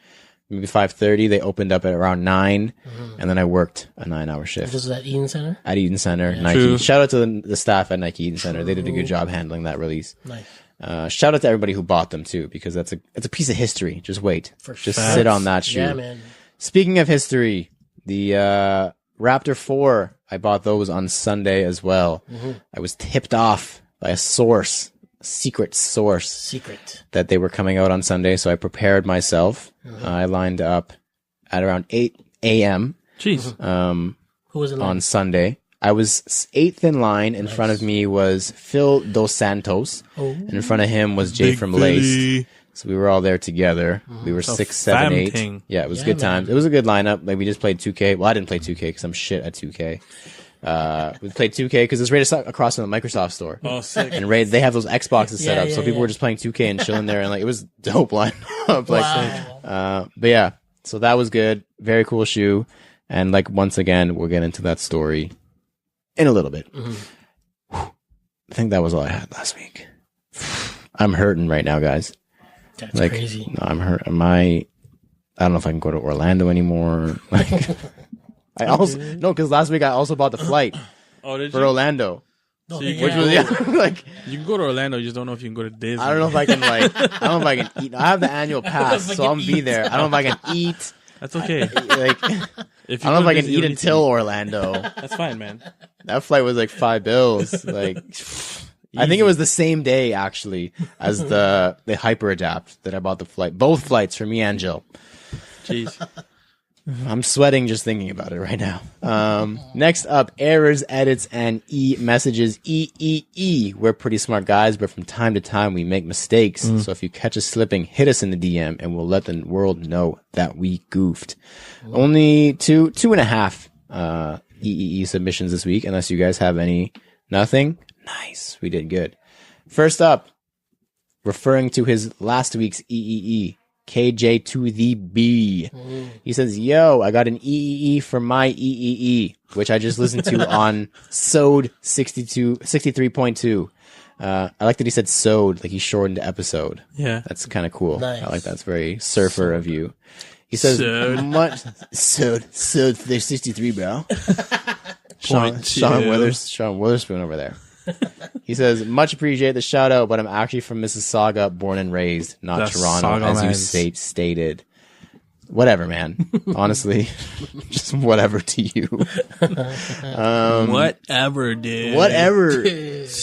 B: maybe 5:30. They opened up at around 9, and then I worked a 9-hour shift.
A: This was at Eden Center?
B: At Eden Center, Nike.
C: True.
B: Shout out to the staff at Nike Eden Center. They did a good job handling that release.
A: Nice.
B: Shout out to everybody who bought them too, because it's a piece of history. Just wait. Just
A: sure.
B: sit on that shoe.
A: Yeah, man.
B: Speaking of history, the Raptor 4, I bought those on Sunday as well. I was tipped off by a source secret source
A: Secret.
B: that they were coming out on Sunday. So I prepared myself. I lined up at around 8 a.m.
C: Jeez.
A: Who was it
B: on Sunday. I was 8th in line. In front of me was Phil Dos Santos. And in front of him was Jay
C: Big
B: from
C: Philly.
B: Lace. So we were all there together. We were 6, 7, 8.
C: thing.
B: Yeah, it was good times. It was a good lineup. Like we just played 2K. Well, I didn't play 2K because I'm shit at 2K. We played 2K because it's right across from the Microsoft store.
C: Oh, sick.
B: And they have those Xboxes set up.
A: Yeah,
B: So people were just playing 2K and chilling there. And like, it was dope lineup.
A: Wow.
B: But yeah, so that was good. Very cool shoe. And like, once again, we'll get into that story in a little bit. I think that was all I had last week. I'm hurting right now, guys.
A: That's
B: Like,
A: crazy.
B: no, I'm hurt. I don't know if I can go to Orlando anymore. Like, because last week I also bought the flight
C: Oh, did
B: for
C: you?
B: Orlando.
A: No,
C: you
B: Which was, like,
C: You can go to Orlando. You just don't know if you can go to Disney.
B: I don't know if I can, like, I don't know if I can eat. I have the annual pass, so I'm gonna be there. I don't know if I can eat.
C: That's okay.
B: Like,
C: If
B: I don't know if
C: go to
B: I can
C: Disney, you
B: eat
C: don't need to
B: until Orlando.
C: That's fine, man.
B: That flight was like $5. Like, I think it was the same day actually as the Hyper Adapt that I bought the flight. Both flights for me and Jill.
C: Jeez.
B: I'm sweating just thinking about it right now. Next up, errors, edits, and messages. We're pretty smart guys, but from time to time we make mistakes. So if you catch us slipping, hit us in the DM and we'll let the world know that we goofed. Only two and a half submissions this week, unless you guys have any. Nothing? Nice. We did good. First up, referring to his last week's KJ to the B. He says, yo, I got an for my which I just listened to on Sode 63.2. I like that he said Sode, like he shortened episode.
C: Yeah.
B: That's kind of cool.
A: Nice.
B: I like that. It's very surfer of you. He says, Sode 63, bro. Sean Witherspoon over there. He says, much appreciate the shout out, but I'm actually from Mississauga, born and raised, not
C: The
B: Toronto,
C: Saga
B: as
C: mans.
B: you stated. Whatever, man. Honestly, just whatever to you.
C: Whatever, dude.
B: Whatever.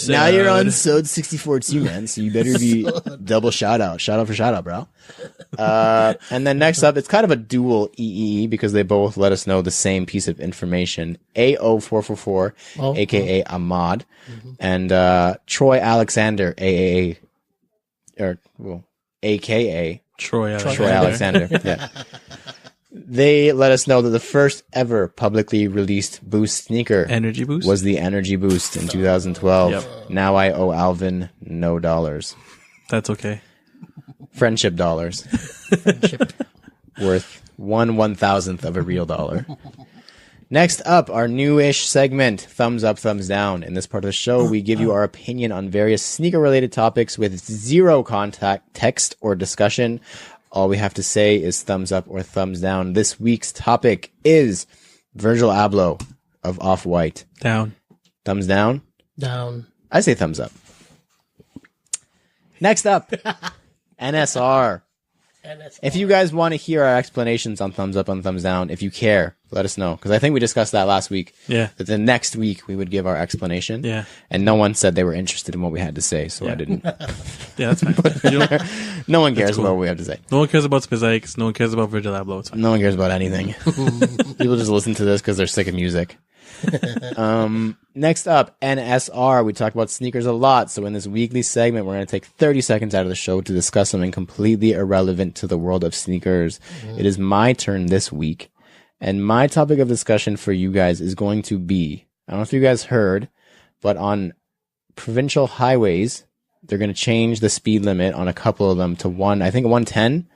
B: Now you're on Sode 64 too, man. So you better be double shout out. Shout out for shout out, bro. And then next up, it's kind of a dual because they both let us know the same piece of information. AO444, aka Ahmad, and Troy Alexander, aka
C: Troy
B: Alexander. Yeah. They let us know that the first ever publicly released Boost sneaker
C: Energy Boost
B: was the Energy Boost in 2012.
C: Yep.
B: Now I owe Alvin no dollars.
C: That's okay.
B: Friendship dollars. Worth 1/1000th of a real dollar. Next up, our newish segment, Thumbs Up, Thumbs Down. In this part of the show, we give you our opinion on various sneaker-related topics with zero contact, text, or discussion. All we have to say is thumbs up or thumbs down. This week's topic is Virgil Abloh of Off-White.
C: Down.
B: Thumbs down?
A: Down.
B: I say thumbs up. Next up, NSR. If you guys want to hear our explanations on thumbs up and thumbs down, if you care, let us know. Because I think we discussed that last week.
C: Yeah.
B: That the next week we would give our explanation.
C: Yeah.
B: And no one said they were interested in what we had to say, so I didn't.
C: Yeah, that's fine. You know,
B: No one cares
C: cool.
B: about what we have to say.
C: no one cares about Spizikes. No one cares about Virgil Abloh. It's fine.
B: No one cares about anything. People just listen to this because they're sick of music. Next up, NSR. We talk about sneakers a lot, so in this weekly segment, we're going to take 30 seconds out of the show to discuss something completely irrelevant to the world of sneakers. It is my turn this week, and my topic of discussion for you guys is going to be, I don't know if you guys heard, but on provincial highways, they're going to change the speed limit on a couple of them to 110,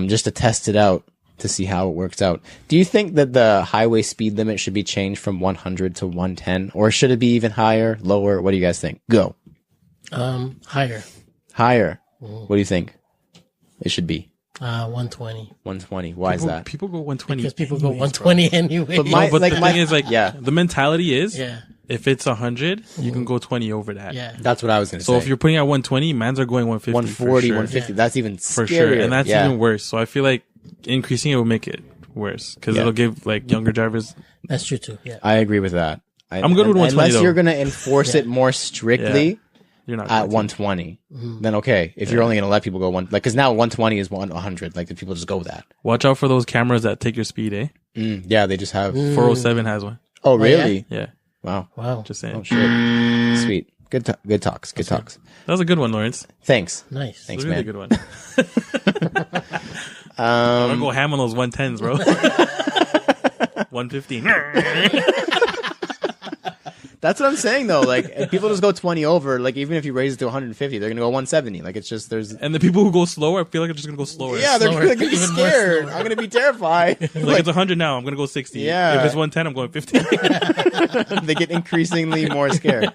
B: just to test it out, to see how it works out. Do you think that the highway speed limit should be changed from 100 to 110, or should it be even higher, lower? What do you guys think? Go.
A: Higher.
B: Higher. What do you think it should be?
A: 120.
B: 120. Why is that?
C: People go 120.
A: Because people go 120 anyway.
B: But
C: But the thing is, like,
B: yeah.
C: the mentality is,
A: Yeah.
C: if it's 100, you can go 20 over that.
A: Yeah.
B: That's what I was going to say.
C: So if you're putting at 120, mans are going 150.
B: 140,
C: for sure.
B: 150, that's even
C: For
B: scarier.
C: sure. And that's
B: yeah.
C: even worse. So I feel like increasing it will make it worse because
B: Yeah.
C: it'll give like younger drivers.
A: That's true too. Yeah.
B: I agree with that.
C: I'm good with 120
B: Unless
C: though.
B: you're going to enforce it more strictly,
C: You're not
B: at
C: going to.
B: 120, then okay. If you're only going to let people go because now 120 is 100. Like, if people just go that.
C: Watch out for those cameras that take your speed, eh?
B: Yeah, they just have.
C: 407 has one.
B: Oh, really?
C: Yeah.
B: Wow.
C: Just saying.
B: Oh, shit. Sweet. Good talks. Good talks.
C: That was a good one, Lawrence.
B: Thanks.
A: Nice.
B: Thanks,
C: It was a
B: man.
C: really good one. I'm gonna go ham on those 110s, bro. 115.
B: That's what I'm saying, though. Like, if people just go 20 over, like, even if you raise it to 150, they're going to go 170. Like, it's just, there's...
C: And the people who go slower, I feel like they're just gonna go slower.
B: Yeah, they're
A: Slower.
B: going to be
A: Even more
B: scared.
A: slower.
B: I'm going to be terrified.
C: Like, it's 100 now, I'm gonna go 60.
B: Yeah.
C: If it's 110, I'm going 50.
B: They get increasingly more scared.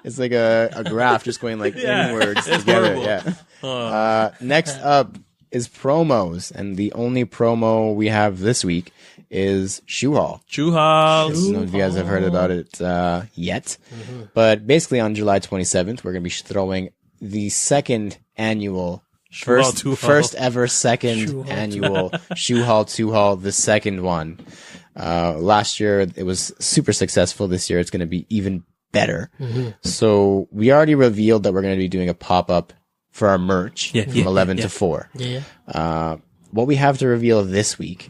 B: It's like a graph just going, like,
C: Yeah,
B: inwards
C: it's
B: together.
C: horrible.
B: Yeah. Next up is promos. And the only promo we have this week is Shu-Haul.
C: Shu-Haul.
B: I don't know if you guys have heard about it yet. But basically on July 27th, we're going to be throwing the second annual,
C: Shu-Haul Two-Haul.
B: first ever second annual Shu-Haul Two-Haul, the second one. Last year, it was super successful. This year, it's going to be even better. So we already revealed that we're going to be doing a pop-up for our merch from 11 to 4.
A: Yeah.
B: What we have to reveal this week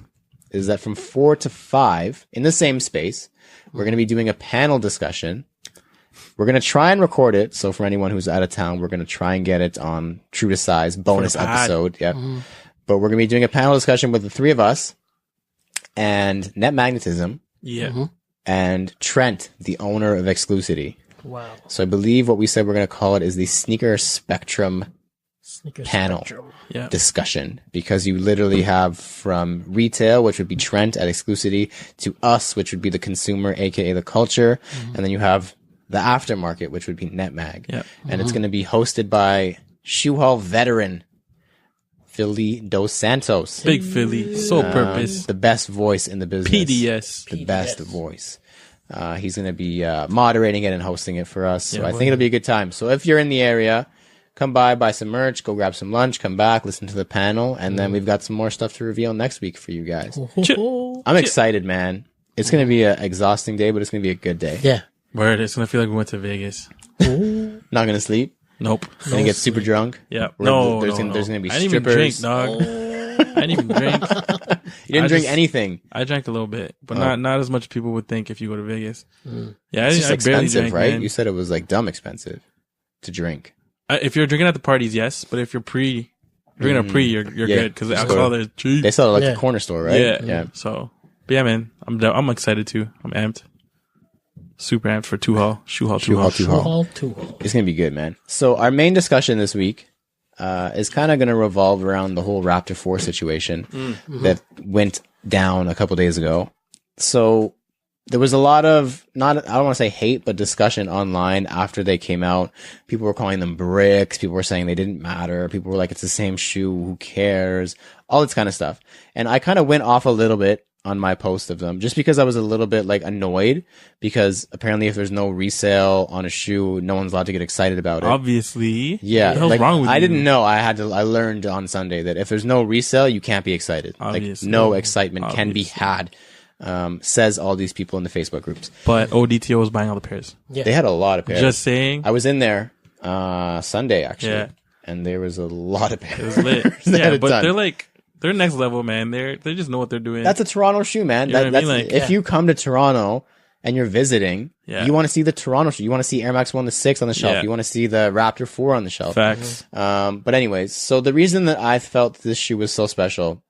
B: is that from 4 to 5 in the same space, we're going to be doing a panel discussion. We're going to try and record it. So for anyone who's out of town, we're going to try and get it on True to Size bonus episode. Yeah. But we're going to be doing a panel discussion with the three of us and Net Magnetism
C: Yeah.
B: and Trent, the owner of Exclusivity.
A: Wow.
B: So I believe what we said we're going to call it is the Sneaker Spectrum
A: Sneaker
B: panel
A: Spectrum.
C: Yeah.
B: discussion, because you literally have from retail, which would be Trent at Exclusivity, to us, which would be the consumer, aka the culture, and then you have the aftermarket, which would be NetMag.
C: Yep.
B: And it's going to be hosted by Shu-Haul veteran Philly Dos Santos,
C: Big Philly. Sole purpose.
B: the best voice in the business.
C: PDS.
B: The best voice. He's going to be moderating it and hosting it for us. So I think it'll be a good time. So if you're in the area, come by, buy some merch, go grab some lunch, come back, listen to the panel, and then we've got some more stuff to reveal next week for you guys. I'm excited, man. It's going to be an exhausting day, but it's going to be a good day.
A: Yeah.
C: Word. It's gonna feel like we went to Vegas.
B: Not going to sleep.
C: Nope.
B: Going to get super drunk.
C: Yeah.
B: We're- there's
C: No.
B: gonna- there's gonna be
C: I didn't even drink,
B: strippers.
C: dog. I didn't even drink.
B: You didn't
C: I
B: drink
C: just-
B: anything.
C: I drank a little bit, but not as much as people would think if you go to Vegas. Yeah,
B: It's just
C: I barely
B: expensive,
C: drank,
B: right?
C: man.
B: You said it was like dumb expensive to drink.
C: If you're drinking at the parties, yes, but if you're drinking a pre, you're
B: Yeah,
C: good because the
B: just
C: alcohol
B: go-
C: there is cheap.
B: They sell it like
A: Yeah.
B: the corner store, right?
C: Yeah.
B: Yeah.
C: So, but yeah, man, I'm excited too. I'm amped. Super amped for Shu-Haul
B: Shu-Haul
C: Two-Haul.
B: Two-Haul.
A: Shu-Haul Two-Haul.
B: It's going to be good, man. So our main discussion this week is kind of going to revolve around the whole Raptor 4 situation that went down a couple days ago. So there was a lot of, I don't want to say hate, but discussion online after they came out. People were calling them bricks. People were saying they didn't matter. People were like, it's the same shoe. Who cares? All this kind of stuff. And I kind of went off a little bit on my post of them just because I was a little bit like annoyed, because apparently if there's no resale on a shoe, no one's allowed to get excited about it.
C: Obviously.
B: Yeah,
C: What the hell's
B: like,
C: wrong with
B: I
C: you?
B: didn't know. I learned on Sunday that if there's no resale, you can't be excited.
C: Obviously.
B: Like no excitement can be
C: Obviously.
B: had. Says all these people in the Facebook groups.
C: But ODTO was buying all the pairs.
A: Yeah.
B: They had a lot of pairs.
C: Just saying.
B: I was in there Sunday actually,
C: Yeah.
B: and there was a lot of pairs.
C: It was lit.
B: They had
C: Yeah,
B: a
C: but
B: ton.
C: they're next level, man. They just know what they're doing.
B: That's a Toronto shoe, man.
C: You know what I
B: That's
C: mean? Like,
B: if you come to Toronto and you're visiting,
C: Yeah.
B: you want to see the Toronto shoe. You want to see Air Max 1 to 6 on the shelf.
C: Yeah.
B: You want to see the Raptor 4 on the shelf.
C: Facts.
B: But anyways, so the reason that I felt this shoe was so special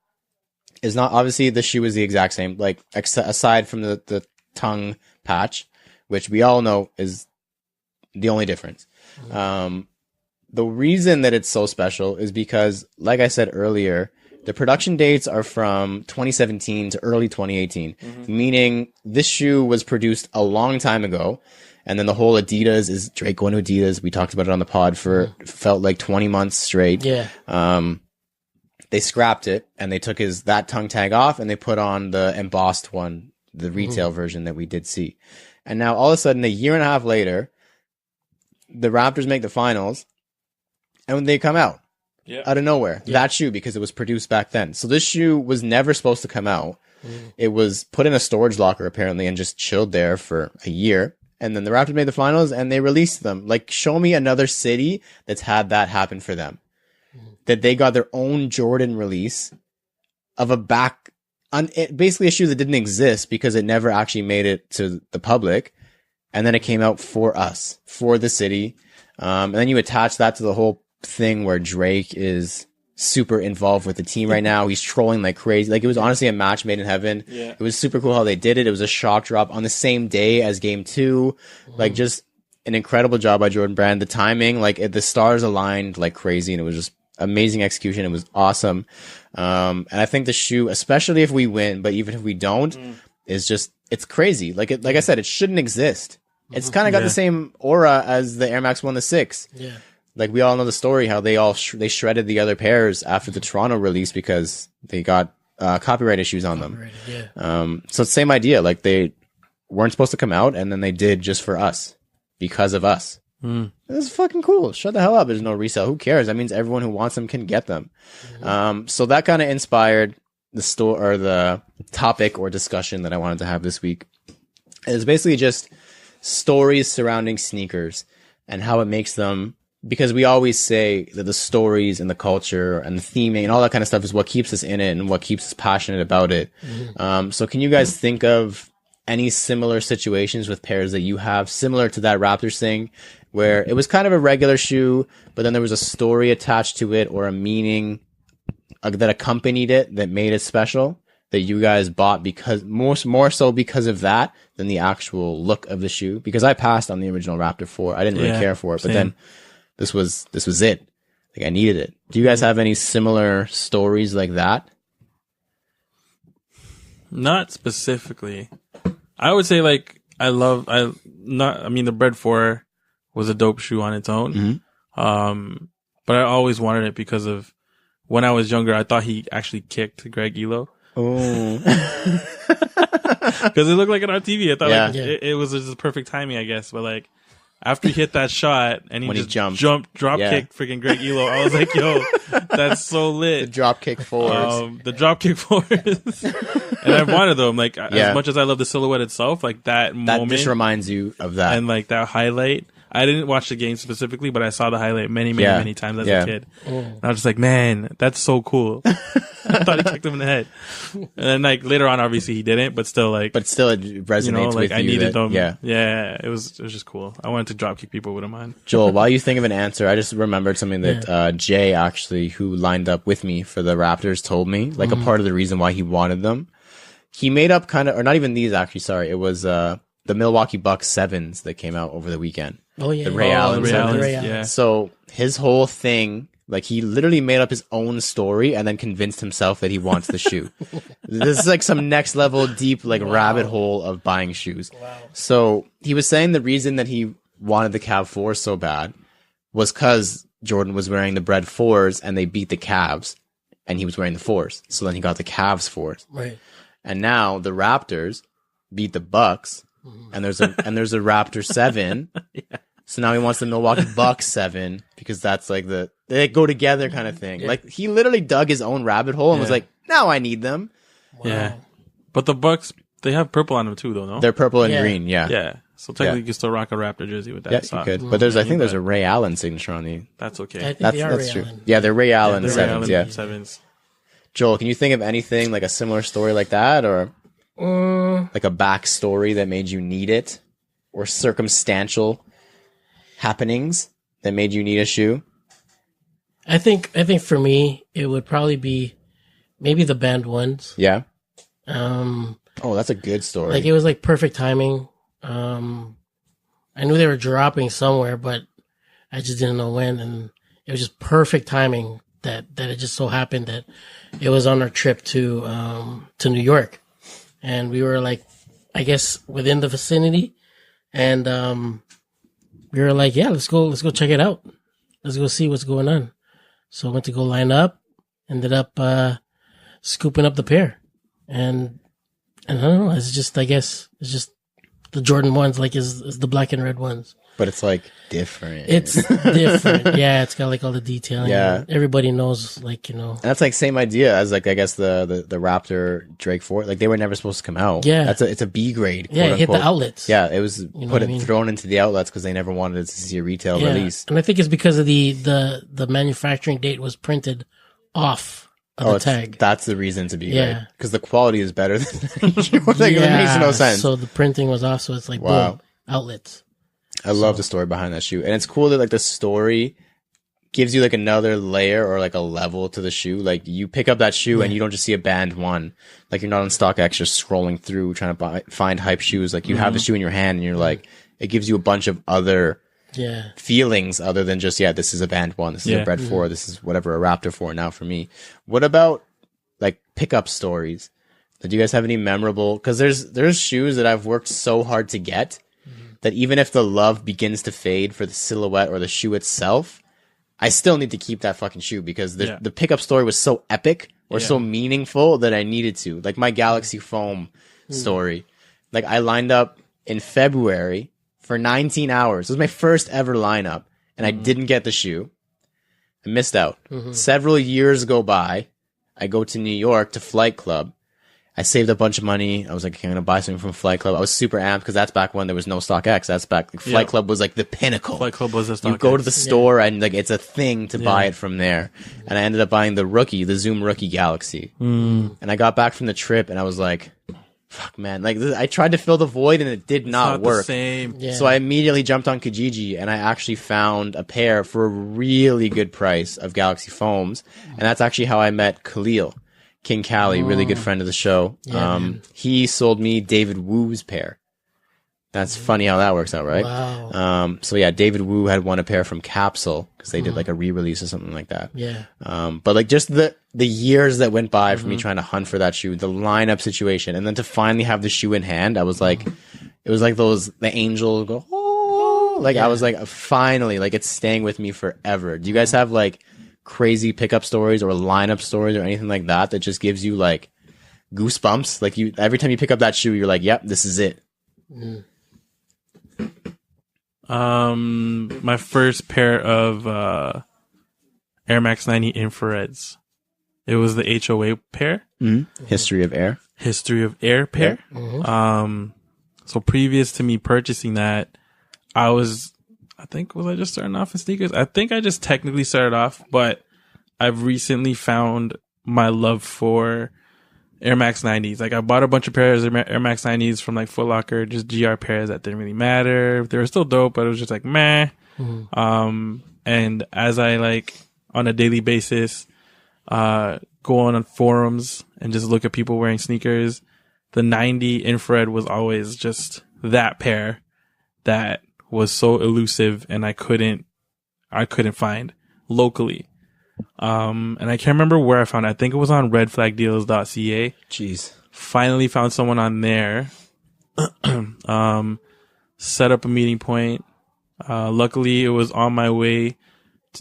B: is not obviously the shoe is the exact same, like aside from the tongue patch, which we all know is the only difference. The reason that it's so special is because, like I said earlier, the production dates are from 2017 to early 2018, meaning this shoe was produced a long time ago. And then the whole Adidas is Drake going to Adidas. We talked about it on the pod for felt like 20 months straight.
A: Yeah.
B: They scrapped it and they took that tongue tag off and they put on the embossed one, the retail version that we did see. And now all of a sudden, a year and a half later, the Raptors make the finals and they come out out of nowhere. That shoe, because it was produced back then. So this shoe was never supposed to come out. It was put in a storage locker apparently and just chilled there for a year. And then the Raptors made the finals and they released them. Like, show me another city that's had that happen for them. That they got their own Jordan release of a basically a shoe that didn't exist because it never actually made it to the public. And then it came out for us, for the city. And then you attach that to the whole thing where Drake is super involved with the team right now. He's trolling like crazy. Like, it was honestly a match made in heaven.
C: Yeah.
B: It was super cool how they did it. It was a shock drop on the same day as game 2. Like, just an incredible job by Jordan Brand. The timing, like, the stars aligned like crazy, and it was just amazing execution. It was awesome. And I think the shoe, especially if we win, but even if we don't, is just, it's crazy. Like I said, it shouldn't exist. It's kind of got the same aura as the Air Max 1 to 6.
A: Yeah.
B: Like, we all know the story, how they all they shredded the other pairs after the Toronto release because they got copyright issues on them.
A: Yeah.
B: So it's the same idea. Like, they weren't supposed to come out, and then they did just for us, because of us. It's fucking cool. Shut the hell up. There's no resale. Who cares? That means everyone who wants them can get them. So that kind of inspired the topic or discussion that I wanted to have this week. It's basically just stories surrounding sneakers and how it makes them, because we always say that the stories and the culture and the theming and all that kind of stuff is what keeps us in it and what keeps us passionate about it. So can you guys think of any similar situations with pairs that you have similar to that Raptors thing, where it was kind of a regular shoe, but then there was a story attached to it or a meaning that accompanied it that made it special, that you guys bought because more so because of that than the actual look of the shoe? Because I passed on the original Raptor 4. I didn't really care for it, but then this was it. Like, I needed it. Do you guys have any similar stories like that?
C: Not specifically. I would say, like, the Bread 4 was a dope shoe on its own. But I always wanted it because of when I was younger, I thought he actually kicked Greg Elo.
B: Oh.
C: Because it looked like it on TV. I thought it was just perfect timing, I guess. But, like, after he hit that shot and he drop kicked freaking Greg Elo, I was like, yo, that's so lit.
B: The drop kick forwards.
C: The drop kick forwards. And I wanted them, like, as much as I love the silhouette itself, like that moment. That just
B: reminds you of that.
C: And like that highlight. I didn't watch the game specifically, but I saw the highlight many times as a kid. And I was just like, man, that's so cool. I thought he kicked him in the head. And then, like, later on, obviously he didn't, but still, like.
B: But still it resonates with you.
C: I needed them. Yeah. It was just cool. I wanted to drop kick people with them on.
B: Joel, while you think of an answer, I just remembered something that Jay, actually, who lined up with me for the Raptors, told me. Like, a part of the reason why he wanted them. He made up or not even these, actually, sorry. It was the Milwaukee Bucks 7s that came out over the weekend.
A: Oh, yeah.
B: The Ray Allen 7s.
C: Yeah.
B: So his whole thing, like, he literally made up his own story and then convinced himself that he wants the shoe. This is like some next level deep, like, rabbit hole of buying shoes.
A: Wow.
B: So he was saying the reason that he wanted the Cav 4 so bad was because Jordan was wearing the Bread 4s and they beat the Cavs and he was wearing the 4s. So then he got the Cavs 4s.
A: Right.
B: And now the Raptors beat the Bucks and there's a Raptor 7. So now he wants the Milwaukee Bucks 7 because that's like they go together kind of thing. Like, he literally dug his own rabbit hole and was like, now I need them.
A: Wow.
C: Yeah. But the Bucks, they have purple on them too, though, no?
B: They're purple and green,
C: Yeah. So technically you can still rock a Raptor jersey with that.
B: Yeah, you could. But I think there's a Ray Allen signature on the.
C: That's okay.
A: I think they are
B: That's
A: Ray
B: true.
A: Allen.
B: Yeah, they're Ray Allen 7s, yeah.
C: 7s.
B: Joel, can you think of anything like a similar story like that, or like a backstory that made you need it, or circumstantial happenings that made you need a shoe?
A: I think for me, it would probably be maybe the band ones.
B: Yeah.
A: Oh,
B: that's a good story.
A: Like, it was like perfect timing. I knew they were dropping somewhere, but I just didn't know when, and it was just perfect timing that it just so happened that it was on our trip to New York, and we were, like, I guess within the vicinity, and we were like, yeah, let's go check it out. Let's go see what's going on. So I went to go line up, ended up scooping up the pair, and I don't know, it's just, I guess it's just the Jordan ones, like, is the black and red ones.
B: But it's like different.
A: It's different. Yeah, it's got like all the detailing.
B: Yeah.
A: Everybody knows, like,
B: And that's like same idea as like I guess the Raptor Drake 4. Like they were never supposed to come out.
A: Yeah.
B: It's a B grade.
A: Yeah, it hit the
B: unquote.
A: outlets.
B: Yeah, it was
A: what I mean?
B: thrown into the outlets because they never wanted to see a retail release.
A: And I think it's because of the manufacturing date was printed off of the tag.
B: That's the reason to be
A: Yeah.
B: because the quality is better than like, it makes no sense.
A: So the printing was off, so it's like boom, outlets.
B: I love the story behind that shoe. And it's cool that like the story gives you like another layer or like a level to the shoe. Like you pick up that shoe and you don't just see a band one. Like you're not on StockX just scrolling through trying to find hype shoes. Like you have the shoe in your hand and you're like, it gives you a bunch of other feelings other than just, this is a band one. This is a Bread 4. This is whatever, a Raptor 4 now for me. What about like pickup stories? Do you guys have any memorable? Because there's shoes that I've worked so hard to get that even if the love begins to fade for the silhouette or the shoe itself, I still need to keep that fucking shoe because the pickup story was so epic or so meaningful that I needed to. Like my Galaxy Foam story. Like I lined up in February for 19 hours. It was my first ever lineup and I didn't get the shoe. I missed out. Several years go by. I go to New York to Flight Club. I saved a bunch of money. I was like, okay, I'm going to buy something from Flight Club. I was super amped because that's back when there was no StockX. That's back. Like, Flight Club was like the pinnacle.
C: Flight Club was the StockX.
B: You go to the store and like it's a thing to buy it from there. And I ended up buying the Zoom Rookie Galaxy. And I got back from the trip and I was like, fuck, man. Like I tried to fill the void and it did not work.
C: The same.
A: Yeah.
B: So I immediately jumped on Kijiji and I actually found a pair for a really good price of Galaxy Foams. And that's actually how I met Khalil. King Cali, really good friend of the show. He sold me David Wu's pair. That's funny how that works out, right?
A: Wow.
B: So yeah, David Wu had won a pair from Capsule because they did like a re-release or something like that.
A: Yeah.
B: But like just the years that went by for me trying to hunt for that shoe, the lineup situation, and then to finally have the shoe in hand, I was like, it was like the angels go, oh, like I was like, finally, like it's staying with me forever. Do you guys have like crazy pickup stories or lineup stories or anything like that that just gives you like goosebumps? Like you, every time you pick up that shoe, you're like, yep, this is it.
C: My first pair of Air Max 90 infrareds. It was the HOA pair.
B: History of Air.
C: History of Air pair. So previous to me purchasing that, was I just starting off in sneakers? I think I just technically started off, but I've recently found my love for Air Max 90s. Like I bought a bunch of pairs of Air Max 90s from like Foot Locker, just GR pairs that didn't really matter. They were still dope, but it was just like meh. And as I like on a daily basis, go on forums and just look at people wearing sneakers, the 90 infrared was always just that pair that was so elusive and I couldn't find locally. And I can't remember where I found it. I think it was on redflagdeals.ca.
B: Jeez.
C: Finally found someone on there. Set up a meeting point. Luckily it was on my way.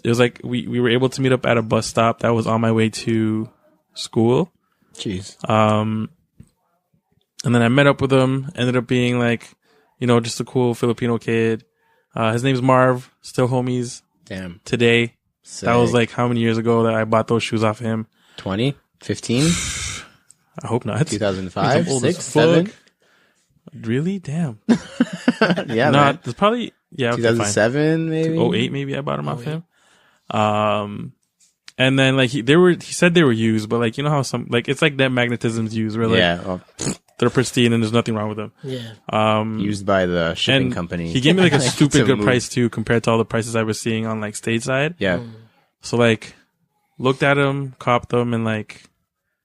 C: It was like we were able to meet up at a bus stop that was on my way to school.
B: Jeez.
C: And then I met up with him, ended up being like, just a cool Filipino kid. His name's Marv, still homies.
B: Damn.
C: Today.
B: Sick.
C: That was like how many years ago that I bought those shoes off him?
B: 20? 15?
C: I hope not.
B: 2005?
C: He's old
B: 6?
C: as
B: 7?
C: fuck. Really? Damn.
B: Yeah,
C: No,
B: man.
C: it's probably, yeah. Okay,
B: 2007 maybe?
C: 08 maybe I bought them off him. And then like he said they were used, but like, you know how some, like, it's like that magnetism's used where like, they're pristine and there's nothing wrong with them.
A: Yeah.
B: Used by the shipping
C: And
B: company.
C: he gave me like a stupid good
B: move.
C: price too compared to all the prices I was seeing on like stateside.
B: Yeah.
C: So like looked at them, copped them, and like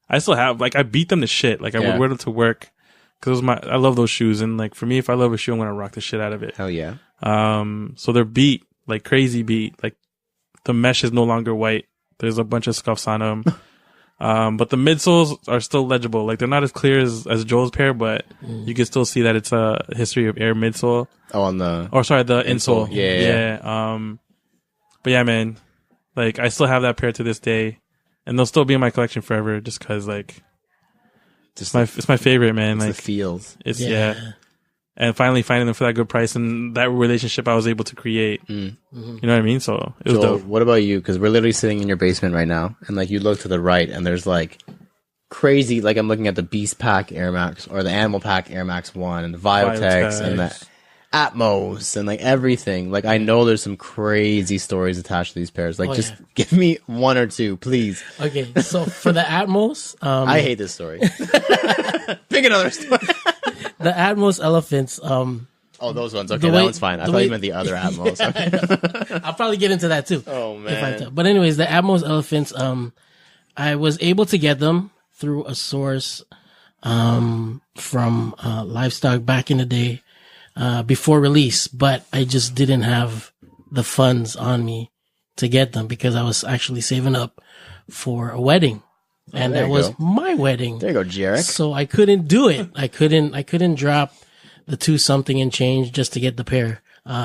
C: I still have, like, I beat them to shit. Like I would wear them to work because I love those shoes, and like for me, if I love a shoe, I'm gonna rock the shit out of it.
B: Hell yeah.
C: So they're beat, like crazy beat. Like the mesh is no longer white. There's a bunch of scuffs on them. But the midsoles are still legible. Like they're not as clear as Joel's pair, but you can still see that it's a history of Air midsole.
B: Oh, on the...
C: Or sorry, the insole.
B: Yeah.
C: But yeah, man, like I still have that pair to this day, and they'll still be in my collection forever, just cause like
B: Just
C: it's my favorite, man.
B: it's
C: Like
B: the feels.
C: it's and finally finding them for that good price, and that relationship I was able to create. You know what I mean? So it was
B: Joel,
C: dope.
B: what about you? Because we're literally sitting in your basement right now, and like you look to the right, and there's like crazy. Like I'm looking at the Beast Pack Air Max or the Animal Pack Air Max 1 and the Viotex and the Atmos and like everything. Like I know there's some crazy stories attached to these pairs. Like just give me one or two, please.
A: Okay, so for the Atmos,
B: I hate this story. Pick another story.
A: the Atmos elephants.
B: Oh, those ones. Okay, that one's fine. I thought you meant the other Atmos.
A: Yeah, I'll probably get into that too.
B: Oh man.
A: But anyways, the Atmos elephants. I was able to get them through a source from livestock back in the day. Before release, but I just didn't have the funds on me to get them because I was actually saving up for a wedding, and that was my wedding.
B: There you go, Jarek.
A: So I couldn't do it. I couldn't drop the 2 something and change just to get the pair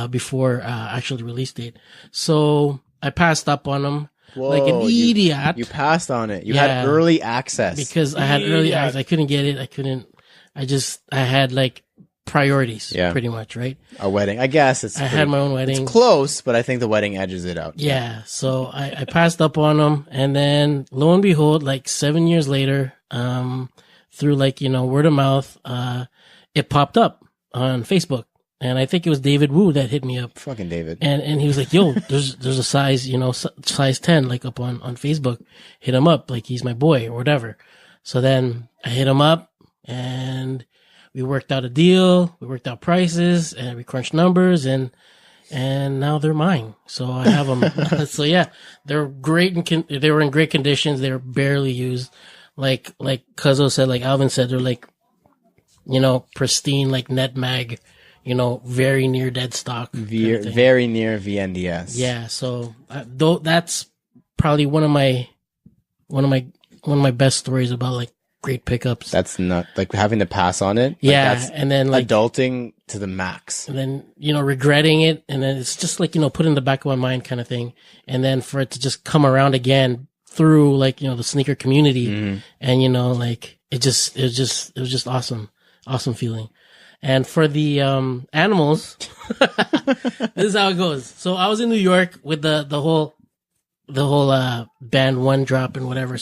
A: before actually release date. So I passed up on them.
B: Whoa,
A: like an idiot.
B: You passed on it. You had early access
A: because I had early access. I couldn't get it. I had like priorities, pretty much, right?
B: A wedding. I guess I
A: had my own wedding.
B: It's close, but I think the wedding edges it out.
A: Yeah. So I passed up on them, and then lo and behold, like 7 years later, through like, word of mouth, it popped up on Facebook. And I think it was David Wu that hit me up.
B: Fucking David.
A: And he was like, yo, there's a size, size 10, like up on Facebook. Hit him up. Like he's my boy or whatever. So then I hit him up and we worked out a deal. We worked out prices and we crunched numbers and now they're mine. So I have them. So yeah, they're great. They were in great conditions. They were barely used. Like Cuzzo said, like Alvin said, they're like, pristine, like net mag, very near dead stock.
B: Very near VNDS.
A: Yeah. So though that's probably one of my best stories about like great pickups.
B: That's not like having to pass on it.
A: Yeah.
B: That's
A: and then like
B: adulting to the max.
A: And then, regretting it. And then it's just like, put in the back of my mind kind of thing. And then for it to just come around again through like, the sneaker community. And, like it was just awesome. Awesome feeling. And for the, animals, this is how it goes. So I was in New York with the whole band one drop and whatever.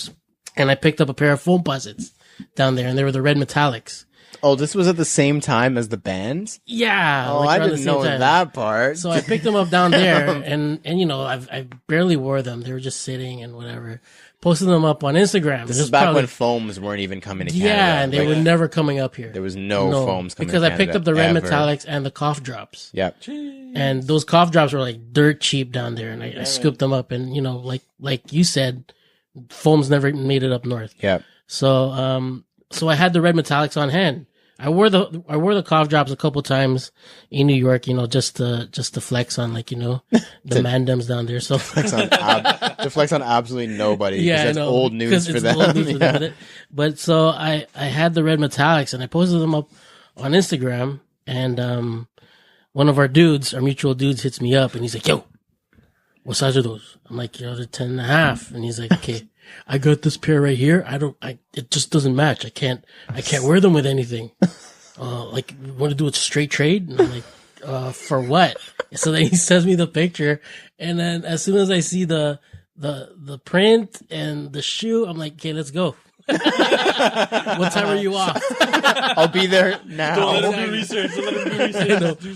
A: And I picked up a pair of foam posits down there, and they were the red metallics.
B: Oh, this was at the same time as the bands?
A: Yeah.
B: Oh, I didn't know that part.
A: So I picked them up down there, and I barely wore them. They were just sitting and whatever. Posted them up on Instagram.
B: This is back when foams weren't even coming to Canada.
A: Yeah, and they were never coming up here.
B: There was no foams coming
A: because
B: to Canada.
A: I picked up the red
B: ever.
A: metallics and the cough drops.
B: Yep.
A: And those cough drops were like dirt cheap down there, and I scooped them up. And like you said, foams never made it up north.
B: Yeah.
A: So I had the red metallics on hand. I wore the cough drops a couple times in New York, just to flex on like, the mandems down there. So
B: to flex on absolutely nobody.
A: Yeah,
B: that's old news for them.
A: Old news for them. But so I had the red metallics and I posted them up on Instagram, and one of our mutual dudes hits me up and he's like, yo, what size are those? I'm like, they're 10.5. And he's like, okay, I got this pair right here. It just doesn't match. I can't wear them with anything. Like, you want to do a straight trade? And I'm like, for what? So then he sends me the picture. And then as soon as I see the print and the shoe, I'm like, okay, let's go. What time are you off?
B: I'll be there now.
C: Don't let him do research.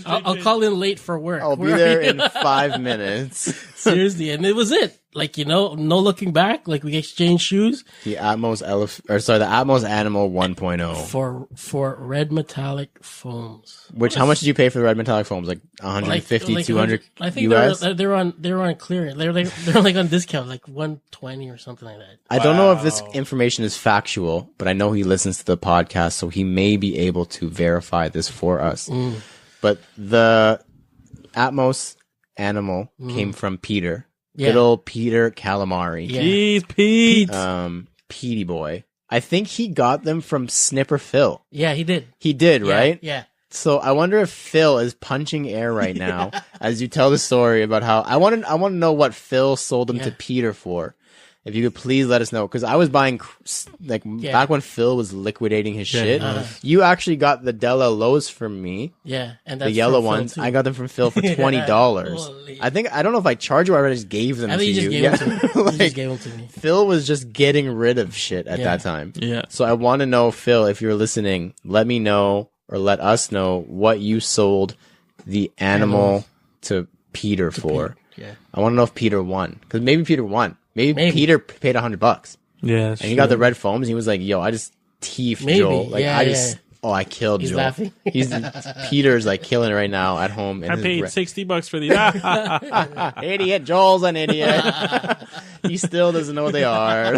A: I'll call in late for work.
B: I'll be there in 5 minutes.
A: Seriously, and it was it. Like, no looking back. Like, we exchanged shoes.
B: The Atmos the Atmos Animal 1.0
A: for red metallic foams.
B: Which how much did you pay for the red metallic foams? Like 150, 200
A: I think
B: US?
A: they were on clearance. They're like on discount, like 120 or something like that.
B: I don't know if this information is factual, but I know he listens to the podcast, so he may be able to verify this for us. But the Atmos Animal came from Peter. Good old Peter Calamari.
A: Yeah.
C: Jeez, Pete.
B: Petey boy. I think he got them from Snipper Phil.
A: Yeah, he did.
B: He did, right?
A: Yeah.
B: So I wonder if Phil is punching air right now as you tell the story about how I want to know what Phil sold them to Peter for. If you could please let us know, because I was buying back when Phil was liquidating his shit. You actually got the Della Lows from me.
A: Yeah, and
B: the yellow ones. I got them from Phil for $20. I don't know if I charged you or I just gave them to you.
A: Just gave them to me. You just gave them to me.
B: Phil was just getting rid of shit at that time.
C: Yeah.
B: So I want to know, Phil, if you're listening, let me know or let us know what you sold the animal to Peter for.
A: Yeah.
B: I want to know if Peter won, because maybe Peter won. Maybe Peter paid $100.
C: Yeah,
B: and he got the red foams. And he was like, "Yo, I just teefed Joel. Like I killed Joel."
A: Laughing.
B: Peter's like killing it right now at home.
C: I paid $60 for these.
B: Idiot. Joel's an idiot. He still doesn't know what they are.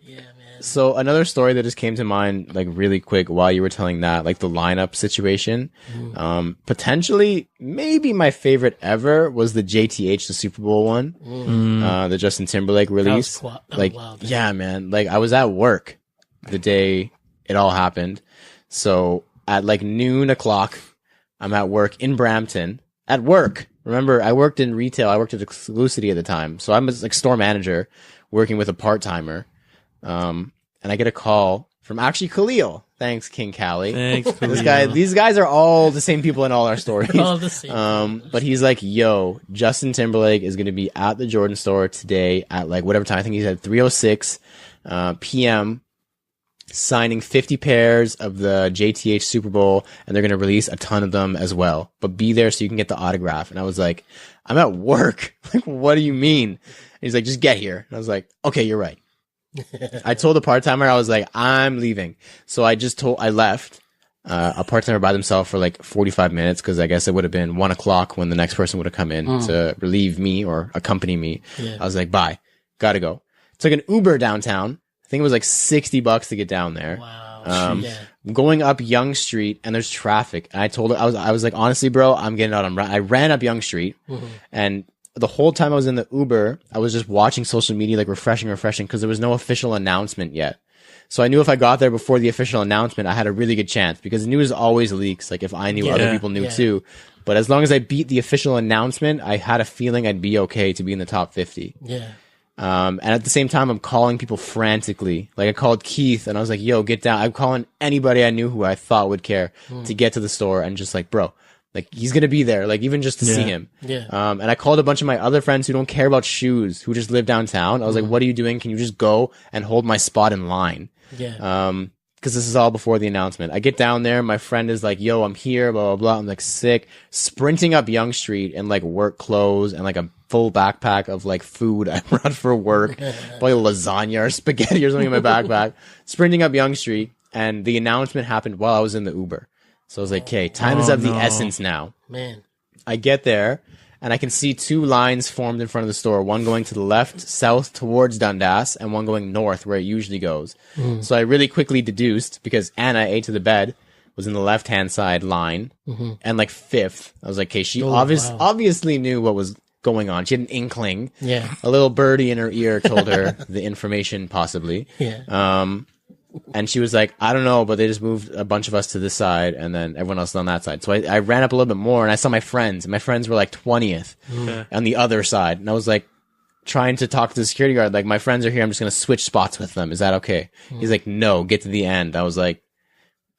A: Yeah, man.
B: So another story that just came to mind, like really quick while you were telling that, like the lineup situation, potentially maybe my favorite ever was the JTH, the Super Bowl one, the Justin Timberlake release.
A: That was
B: like,
A: wild,
B: yeah, man. Like I was at work the day it all happened. So at like noon o'clock, I'm at work in Brampton at work. Remember, I worked in retail. I worked at Exclusivity at the time. So I'm a like store manager working with a part-timer. And I get a call from actually Khalil. Thanks, King Cali.
C: Thanks, Khalil.
B: These guys are all the same people in all our stories.
A: All the same.
B: But he's like, "Yo, Justin Timberlake is going to be at the Jordan store today at like whatever time. I think he said 3:06 p.m. signing 50 pairs of the JTH Super Bowl, and they're going to release a ton of them as well. But be there so you can get the autograph." And I was like, "I'm at work. Like, what do you mean?" And he's like, "Just get here." And I was like, "Okay, you're right." I told the part-timer, I was like, "I'm leaving." So I left a part-timer by themselves for like 45 minutes, because I guess it would have been 1 o'clock when the next person would have come in to relieve me or accompany me. Yeah. I was like, "Bye, gotta go." Took an Uber downtown. I think it was like $60 to get down there.
A: Wow.
B: Going up Young Street, and there's traffic. And I told her, I was like, "Honestly, bro, I'm getting out. I ran up Young Street, and the whole time I was in the Uber, I was just watching social media, like refreshing, because there was no official announcement yet. So I knew if I got there before the official announcement, I had a really good chance, because news always leaks. Like if I knew, other people knew too. But as long as I beat the official announcement, I had a feeling I'd be okay to be in the top 50.
A: Yeah.
B: And at the same time, I'm calling people frantically. Like I called Keith and I was like, "Yo, get down." I'm calling anybody I knew who I thought would care to get to the store, and just like, "Bro, like he's going to be there." Like even just to see him.
A: Yeah.
B: And I called a bunch of my other friends who don't care about shoes, who just live downtown. I was like, "What are you doing? Can you just go and hold my spot in line?"
A: Yeah.
B: Because this is all before the announcement. I get down there. My friend is like, "Yo, I'm here, blah, blah, blah." I'm like sick, sprinting up Young Street in like work clothes and like a full backpack of like food I brought for work, probably lasagna or spaghetti or something in my backpack, sprinting up Young Street. And the announcement happened while I was in the Uber. So I was like, "Okay, time is of the essence now."
A: Man.
B: I get there and I can see two lines formed in front of the store, one going to the left, south towards Dundas, and one going north where it usually goes. So I really quickly deduced, because Anna, A to the bed, was in the left-hand side line and like fifth. I was like, "Okay, she obviously knew what was going on. She had an inkling."
A: Yeah.
B: A little birdie in her ear told her the information, possibly.
A: Yeah.
B: And she was like, "I don't know, but they just moved a bunch of us to this side, and then everyone else on that side." So I ran up a little bit more, and I saw my friends. And my friends were like 20th on the other side. And I was like trying to talk to the security guard, like, "My friends are here. I'm just going to switch spots with them. Is that okay?" He's like, "No, get to the end." I was like,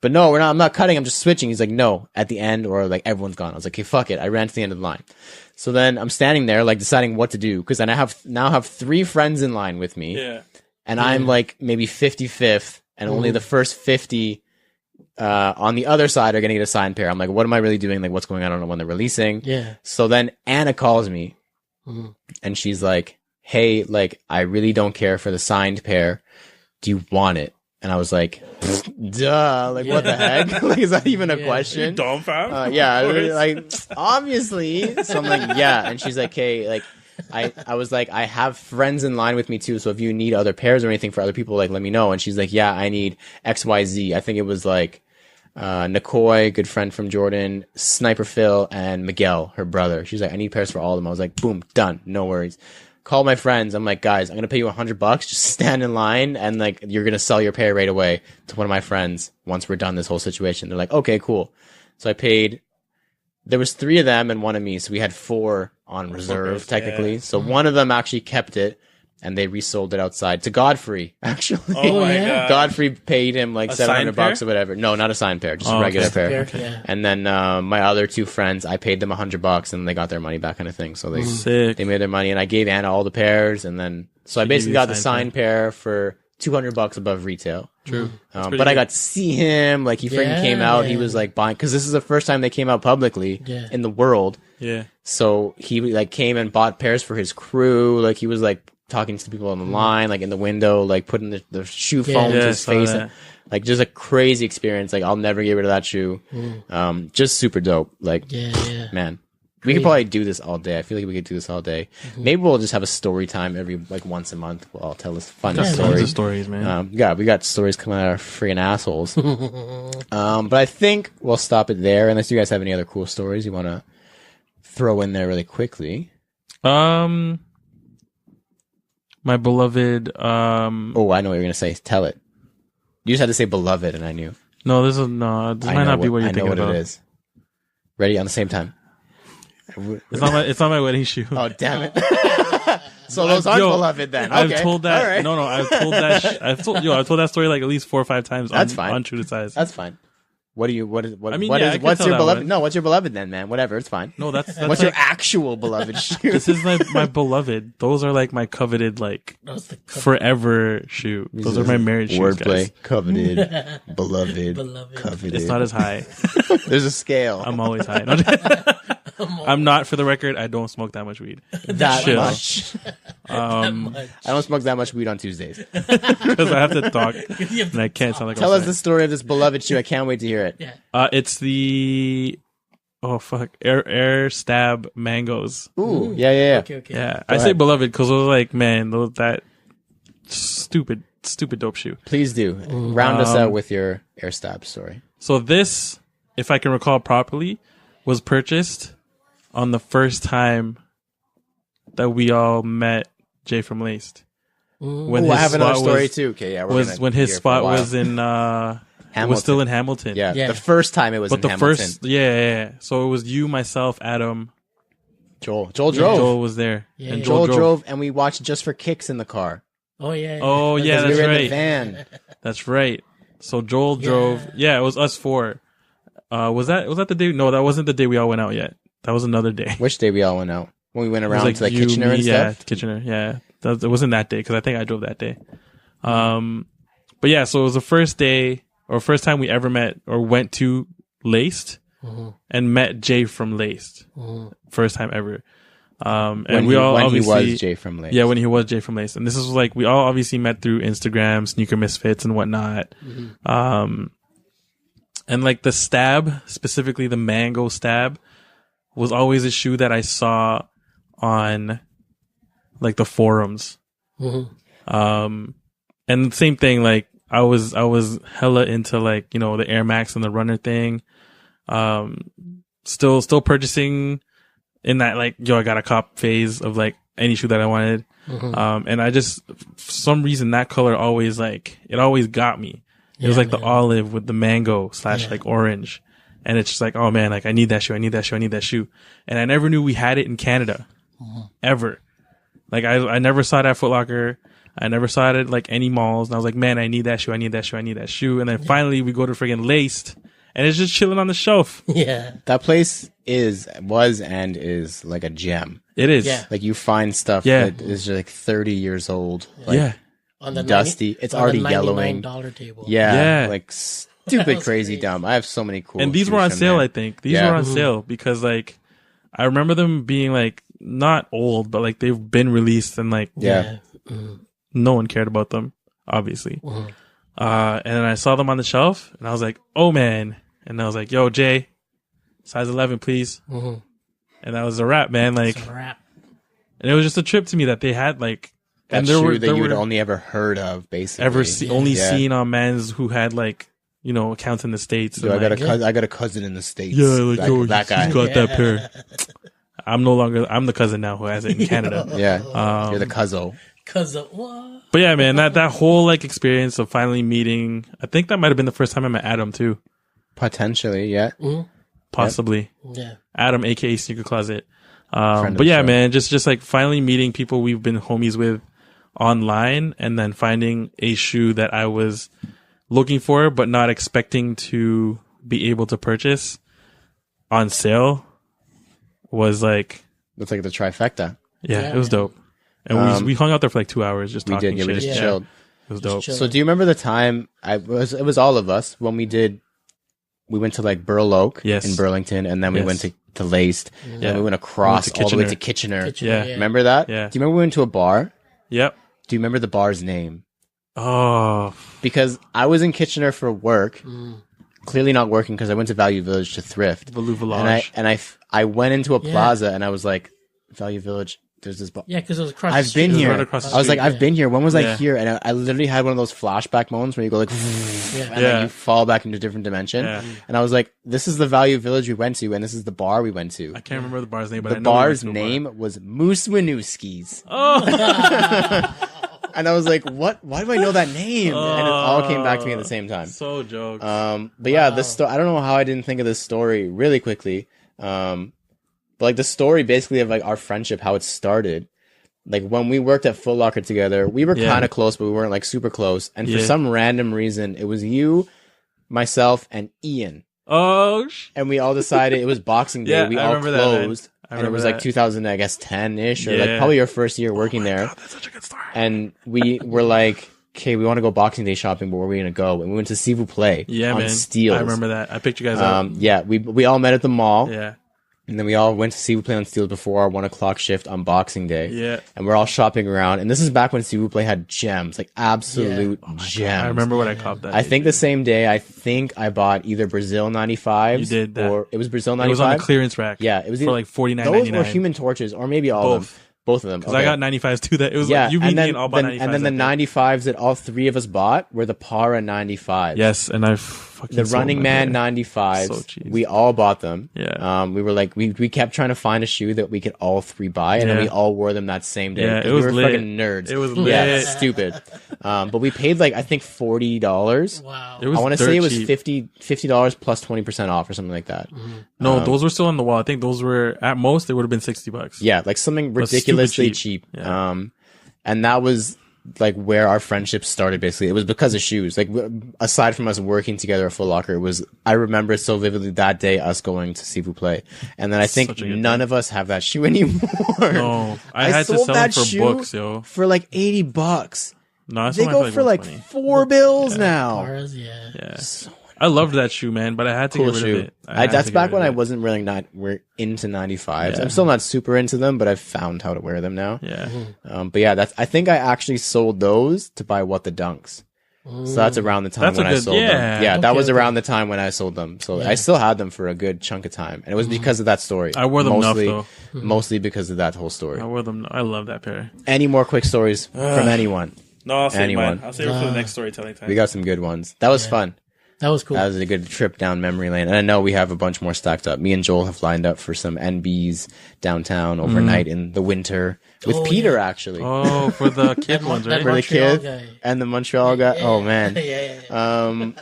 B: "But no, we're not. I'm not cutting. I'm just switching." He's like, "No, at the end, or like everyone's gone." I was like, "Okay, fuck it." I ran to the end of the line. So then I'm standing there, like deciding what to do, because then I now have 3 friends in line with me.
C: Yeah.
B: And I'm like maybe 55th, and only the first 50 on the other side are going to get a signed pair. I'm like, what am I really doing? Like, what's going on? I don't know when they're releasing.
A: Yeah.
B: So then Anna calls me, and she's like, "Hey, like, I really don't care for the signed pair. Do you want it?" And I was like, "Duh, like, what the heck? Like, is that even a question?"
C: Dumb fam.
B: Yeah, like, obviously. So I'm like, "Yeah." And she's like, "Hey, like, I was like, I have friends in line with me too, so if you need other pairs or anything for other people, like, let me know." And she's like, "Yeah, I need XYZ. I think it was like Nikoi, good friend from Jordan, Sniper Phil, and Miguel, her brother. She's like, "I need pairs for all of them." I was like, "Boom, done. No worries." Call my friends. I'm like, "Guys, I'm going to pay you $100. Just stand in line, and like, you're going to sell your pair right away to one of my friends once we're done this whole situation." They're like, "Okay, cool." So I paid there was 3 of them and 1 of me, so we had 4 on reserve technically.
C: Yeah.
B: So one of them actually kept it, and they resold it outside to Godfrey. Actually,
C: Oh my
A: yeah.
C: god.
B: Godfrey paid him like
C: A
B: $700
C: signed
B: or whatever. No, not a signed pair, just
C: Oh,
B: a regular
C: okay.
B: pair.
A: Yeah.
B: And then my other 2 friends, I paid them $100 and they got their money back, kind of thing. So
C: Sick.
B: they made their money, and I gave Anna all the pairs, and then so I
C: gave
B: basically
C: you
B: got
C: the
B: the
C: signed
B: signed pair for $200 above retail.
C: True. pretty
B: But I
C: good.
B: got to see him. Like he freaking came out. He
A: Yeah.
B: was like buying because this is the first time they came out publicly
A: Yeah.
B: in the world.
C: Yeah.
B: So he like came and bought pairs for his crew. Like he was like talking to the people on the line, like in the window, like putting the shoe foam to
C: Yeah,
B: his
C: saw
B: face.
C: that.
B: Like just a crazy experience. Like I'll never get rid of that shoe. Just super dope. Like
A: Yeah.
B: man. We could probably do this all day. I feel like we could do this all day. Maybe we'll just have a story time every like once a month. We'll all tell us fun
C: Got tons
B: stories.
C: of stories, man.
B: We got stories coming out of our freaking assholes. But I think we'll stop it there unless you guys have any other cool stories you want to throw in there really quickly.
C: My beloved.
B: Oh, I know what you're gonna say. Tell it. You just had to say beloved, and I knew.
C: No, this is no. This might not be what you're thinking
B: I know what
C: about.
B: it is. Ready on the same time.
C: It's not my wedding shoe.
B: Oh damn it! So those aren't
C: Yo,
B: beloved then.
C: I've
B: Okay.
C: told that.
B: All right.
C: No, I've told that. I've told that story like at least 4 or 5 times.
B: That's
C: on,
B: fine.
C: On True to Size.
B: That's fine. What do you? What is? What?
C: I mean,
B: what
C: yeah,
B: is-
C: I can
B: what's
C: tell
B: your
C: that
B: beloved?
C: one.
B: No, what's your beloved then, man? Whatever, it's fine.
C: No, that's
B: What's
C: like,
B: your actual beloved shoe?
C: This is my beloved. Those are like my coveted like
A: That was the
C: forever shoe. Those are my marriage shoes,
B: Wordplay.
C: guys.
B: Coveted, beloved,
A: Beloved.
B: coveted.
C: It's not as high.
B: There's a scale.
C: I'm always high. No, I'm not. For the record, I don't smoke that much weed
B: that
C: chill.
B: much. I don't smoke that much weed on Tuesdays.
C: because I have to talk and I can't sound like
B: Tell
C: I'm
B: us the story of this beloved shoe. I can't wait to hear it.
A: Yeah.
C: It's the air stab mangoes.
B: Ooh, yeah.
A: Okay.
C: Yeah, I say
B: ahead.
C: beloved because I was like, man, that stupid dope shoe.
B: Please do. Round us out with your air stab story.
C: So this, if I can recall properly, was purchased on the first time that we all met Jay from Laced. When
B: Ooh, I have another
C: spot
B: story too. Okay, yeah.
C: Was when his spot was in was still in Hamilton.
B: Yeah,
A: Yeah.
B: the first time it was
C: But
B: in
C: the
B: Hamilton.
C: first, yeah. So it was you, myself, Adam.
B: Joel drove.
C: Joel was there,
A: Yeah,
C: and
A: yeah.
B: Joel
C: Joel
B: drove, and we watched Just for Kicks in the car.
A: Oh yeah.
C: Oh yeah,
B: Because we
C: that's
B: were in the
C: right.
B: van.
C: That's right. So Joel drove. Yeah, it was us 4. Was that the day? No, that wasn't the day we all went out yet. That was another day.
B: Which day we all went out? When we went
C: It was
B: around to like
C: you,
B: Kitchener
C: me,
B: and
C: yeah,
B: stuff?
C: Kitchener. Yeah, it wasn't that day because I think I drove that day. But yeah, so it was the first day or first time we ever met or went to Laced and met Jay from Laced. First time ever. And
B: When
C: we
B: he,
C: all
B: when he
C: obviously
B: was Jay from Lake.
C: yeah, when he was Jay from Laced, and this is like we all obviously met through Instagram, Sneaker Misfits, and whatnot. And like the stab, specifically the mango stab, was always a shoe that I saw on like the forums. And same thing, like I was hella into like, you know, the Air Max and the runner thing. Still purchasing in that like, yo, I got a cop phase of like any shoe that I wanted. And I just, for some reason that color always like, it always got me. It was like the olive with the mango / like orange. And it's just like, oh man, like I need that shoe. I need that shoe. I need that shoe. And I never knew we had it in Canada ever. Like I never saw it at Foot Locker. I never saw it at like any malls. And I was like, man, I need that shoe. I need that shoe. I need that shoe. And then finally we go to friggin' Laced and it's just chilling on the shelf.
A: Yeah.
B: That place was and is like a gem.
C: It is.
A: Yeah.
B: Like you find stuff
C: Yeah.
B: that is like 30 years old. Like,
C: Yeah.
A: On the
B: dusty. It's already yellowing.
A: $99 table.
B: Yeah.
C: Yeah.
B: Like stupid
A: was
B: crazy
A: crazy.
B: dumb. I have so many cool
C: And these were
B: shoes
C: on
B: from
C: sale,
B: there.
C: I think. These
B: Yeah.
C: were on sale because like I remember them being like not old, but like they've been released and like
B: Yeah.
C: no one cared about them, obviously. And then I saw them on the shelf and I was like, oh man. And I was like, yo, Jay, size 11, please. And that was a wrap, man. Like,
A: It's a wrap.
C: and it was just a trip to me that they had like,
B: That
C: and
B: shoe that you had only ever heard of, basically.
C: only
B: Yeah.
C: seen on mans who had like, you know, accounts in the States.
B: Yo,
C: and,
B: I got a cousin in the States.
C: yeah, like,
B: that,
C: yo,
B: that guy.
C: he's got that pair. I'm the cousin now who has it in Canada.
B: Yeah. You're the cuzzo.
A: Cause of what?
C: But yeah, man, that whole like experience of finally meeting, I think that might have been the first time I met Adam too.
B: Potentially, yeah.
C: possibly.
A: Yeah.
C: Adam, aka Sneaker Closet.
B: Friend of
C: But
B: the
C: yeah,
B: show.
C: man, just like finally meeting people we've been homies with online, and then finding a shoe that I was looking for but not expecting to be able to purchase on sale was like,
B: It's like the trifecta.
C: it was dope. And we hung out there for like 2 hours just
B: We
C: talking
B: did. Yeah, we
C: shit.
B: just chilled.
C: It was dope.
A: chill.
B: So do you remember the time it was all of us when we went to like Burl Oak in Burlington, and then we went to Laced, and then we went across all the way to Kitchener.
C: Yeah.
B: Remember that?
C: Yeah.
B: Do you remember we went to a bar?
C: Yep.
B: Do you remember the bar's name?
C: Oh,
B: Because I was in Kitchener for work, clearly not working because I went to Value Village to thrift.
C: Village.
B: And I went into a plaza and I was like, Value Village, there's this bar.
A: Yeah, because it was across
B: I've
A: the street.
B: been here.
C: right across the
B: I was like,
C: street.
B: I've been here. When was I
C: Yeah.
B: here? And I literally had one of those flashback moments where you go like, and then you fall back into a different dimension.
C: Yeah.
B: And I was like, this is the Value Village we went to, and this is the bar we went to.
C: I can't remember the bar's name, but
B: The
C: I know we went
B: bar's
C: to a bar.
B: name was Moose Winooski's.
C: Oh,
B: And I was like, what? Why do I know that name? And it all came back to me at the same time.
C: so jokes.
B: But yeah, this story, I don't know how I didn't think of this story really quickly. But like the story basically of like our friendship, how it started. Like when we worked at Foot Locker together, we were kind of close, but we weren't like super close. And for some random reason, it was you, myself, and Ian.
C: Oh,
B: And we all decided it was Boxing Day.
C: Yeah,
B: We
C: I
B: all
C: remember that, man.
B: closed.
C: I
B: And it was
C: remember
B: like
C: that.
B: 2010-ish, or like
C: Yeah.
B: probably your first year working there.
C: that's such a good story.
B: And we were like, okay, we want to go Boxing Day shopping, but where are we going to go? And we went to S'il vous Play
C: Yeah,
B: on
C: man.
B: Steeles.
C: I remember that. I picked you guys up.
B: Yeah, we all met at the mall.
C: Yeah.
B: And then we all went to S'il vous Play on Steeles before our 1 o'clock shift on Boxing Day.
C: Yeah.
B: And we're all shopping around. And this is back when S'il vous Play had gems, like absolute gems.
C: I remember what I copped that.
B: I
C: day,
B: think the
C: dude.
B: same day, I bought either Brazil 95s.
C: You did that.
B: Or it was Brazil 95.
C: It was on the clearance rack.
B: Yeah, it was
C: for
B: either-
C: like $49.99.
B: Those were Human Torches, or maybe all of them. Both of them.
C: Because I got 95s too. That it was
B: Yeah,
C: like you beat
B: and
C: me
B: then,
C: and all bought
B: then
C: 95s.
B: and then the
C: that day.
B: 95s that all three of us bought were the Para 95s.
C: Yes, and I fucking
B: The
C: sold
B: Running
C: them
B: Man
C: there.
B: 95s.
C: So cheap.
B: We all bought them.
C: Yeah.
B: We were like, we kept trying to find a shoe that we could all three buy, and then
C: Yeah.
B: we all wore them that same day.
C: Yeah,
B: 'cause
C: it was
B: we were
C: lit.
B: fucking nerds.
C: It was
B: Yeah,
C: lit.
B: stupid. But we paid like, I think $40.
A: Wow.
C: It was
B: I want to
C: dirt
B: say it was
C: cheap.
B: $50 plus 20% off or something like that.
C: No, those were still on the wall. I think those were at most. They would have been $60.
B: Yeah, like something
C: But stupid
B: ridiculously
C: cheap.
B: cheap.
C: Yeah.
B: And that was like where our friendship started. Basically, it was because of shoes. Like aside from us working together at Foot Locker, it was. I remember it so vividly that day us going to S'il vous Play, and then I think
C: Such a good
B: none of us have that shoe anymore.
C: No, I had to
B: sold
C: sell them
B: that
C: for
B: shoe
C: books, yo.
B: for like $80.
C: No, I
B: They
C: sold mine
B: go for like
C: 120.
B: $4 now.
A: Cars, yeah.
C: Yeah. I loved that shoe, man, but I had to
B: Cool
C: get rid
B: shoe.
C: of it. I had
B: That's
C: to get
B: back
C: rid
B: when
C: of
B: I
C: it.
B: wasn't really we're into 95s.
C: Yeah.
B: I'm still not super into them, but I've found how to wear them now.
C: Yeah.
B: But yeah, I think I actually sold those to buy What the Dunks. So that's around the time
C: That's a
B: when I
C: good-
B: sold
C: yeah.
B: them. Yeah, that
A: Okay,
B: was
A: okay.
B: around the time when I sold them. So I still had them for a good chunk of time. And it was because of that story.
C: I wore them
B: mostly,
C: enough,
B: mostly because of that whole story.
C: I wore them. I love that pair.
B: Any more quick stories from anyone?
C: No, I'll save
B: Anyone.
C: mine. I'll save it for the next storytelling time.
B: We got some good ones. That was fun.
A: That was cool.
B: That was a good trip down memory lane. And I know we have a bunch more stacked up. Me and Joel have lined up for some NBs downtown overnight in the winter with
A: Oh,
B: Peter, actually.
C: Oh, for the kid ones,
A: that
C: right?
B: For the
A: Montreal
B: kid
A: guy.
B: and the Montreal guy. Oh, man.
A: yeah.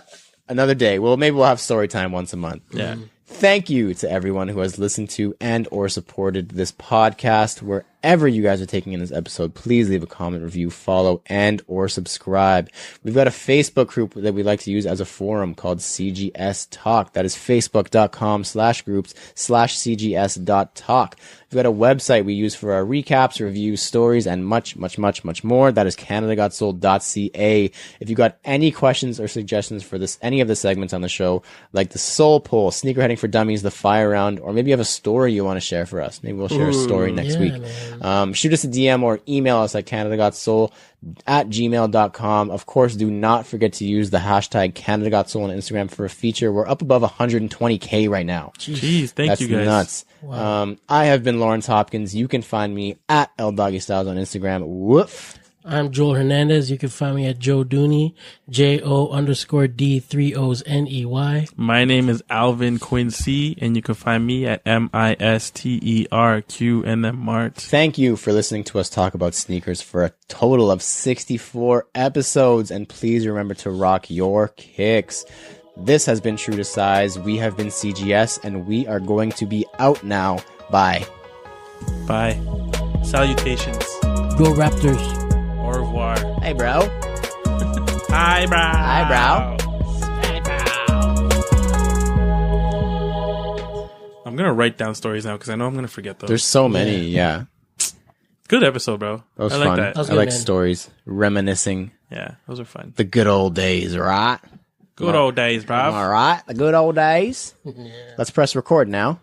B: Another day. Well, maybe we'll have story time once a month.
C: Yeah.
B: Thank you to everyone who has listened to and or supported this podcast. Wherever you guys are taking in this episode, please leave a comment, review, follow, and or subscribe. We've got a Facebook group that we like to use as a forum called CGS Talk. That is facebook.com/groups/CGS.talk. We've got a website we use for our recaps, reviews, stories, and much, much, much, much more. That is CanadaGotSold.ca. If you got any questions or suggestions for any of the segments on the show, like the Soul Poll, Sneakerheading for Dummies, the Fire Round, or maybe you have a story you want to share for us, maybe we'll share a story next
A: yeah,
B: week. Shoot us a DM or email us at CanadaGotSoul@gmail.com. Of course, do not forget to use the hashtag CanadaGotSoul on Instagram for a feature. We're up above 120K right now.
C: Jeez, thank
B: That's
C: you guys.
B: nuts. I have been Lawrence Hopkins. You can find me at LDoggyStyles on Instagram. Woof.
A: I'm Joel Hernandez. You can find me at Joe Dooney, JO_D3OsNEY.
C: My name is Alvin Quincy, and you can find me at MISTERQNM
B: Thank you for listening to us talk about sneakers for a total of 64 episodes. And please remember to rock your kicks. This has been True to Size. We have been CGS, and we are going to be out now. Bye.
C: Bye. Salutations.
A: Go Raptors.
C: Au revoir.
B: Hey, bro.
C: Hi, bro.
B: Hi, bro.
C: I'm going to write down stories now because I know I'm going to forget those.
B: There's so many, yeah.
C: Good episode, bro.
B: That was
C: I like
B: fun.
C: that.
A: was
B: I
A: good,
B: like
A: man.
B: stories. Reminiscing.
C: Yeah, those are fun.
B: The good old days, right?
C: Good old days, bro.
B: All right. The good old days. Let's press record now.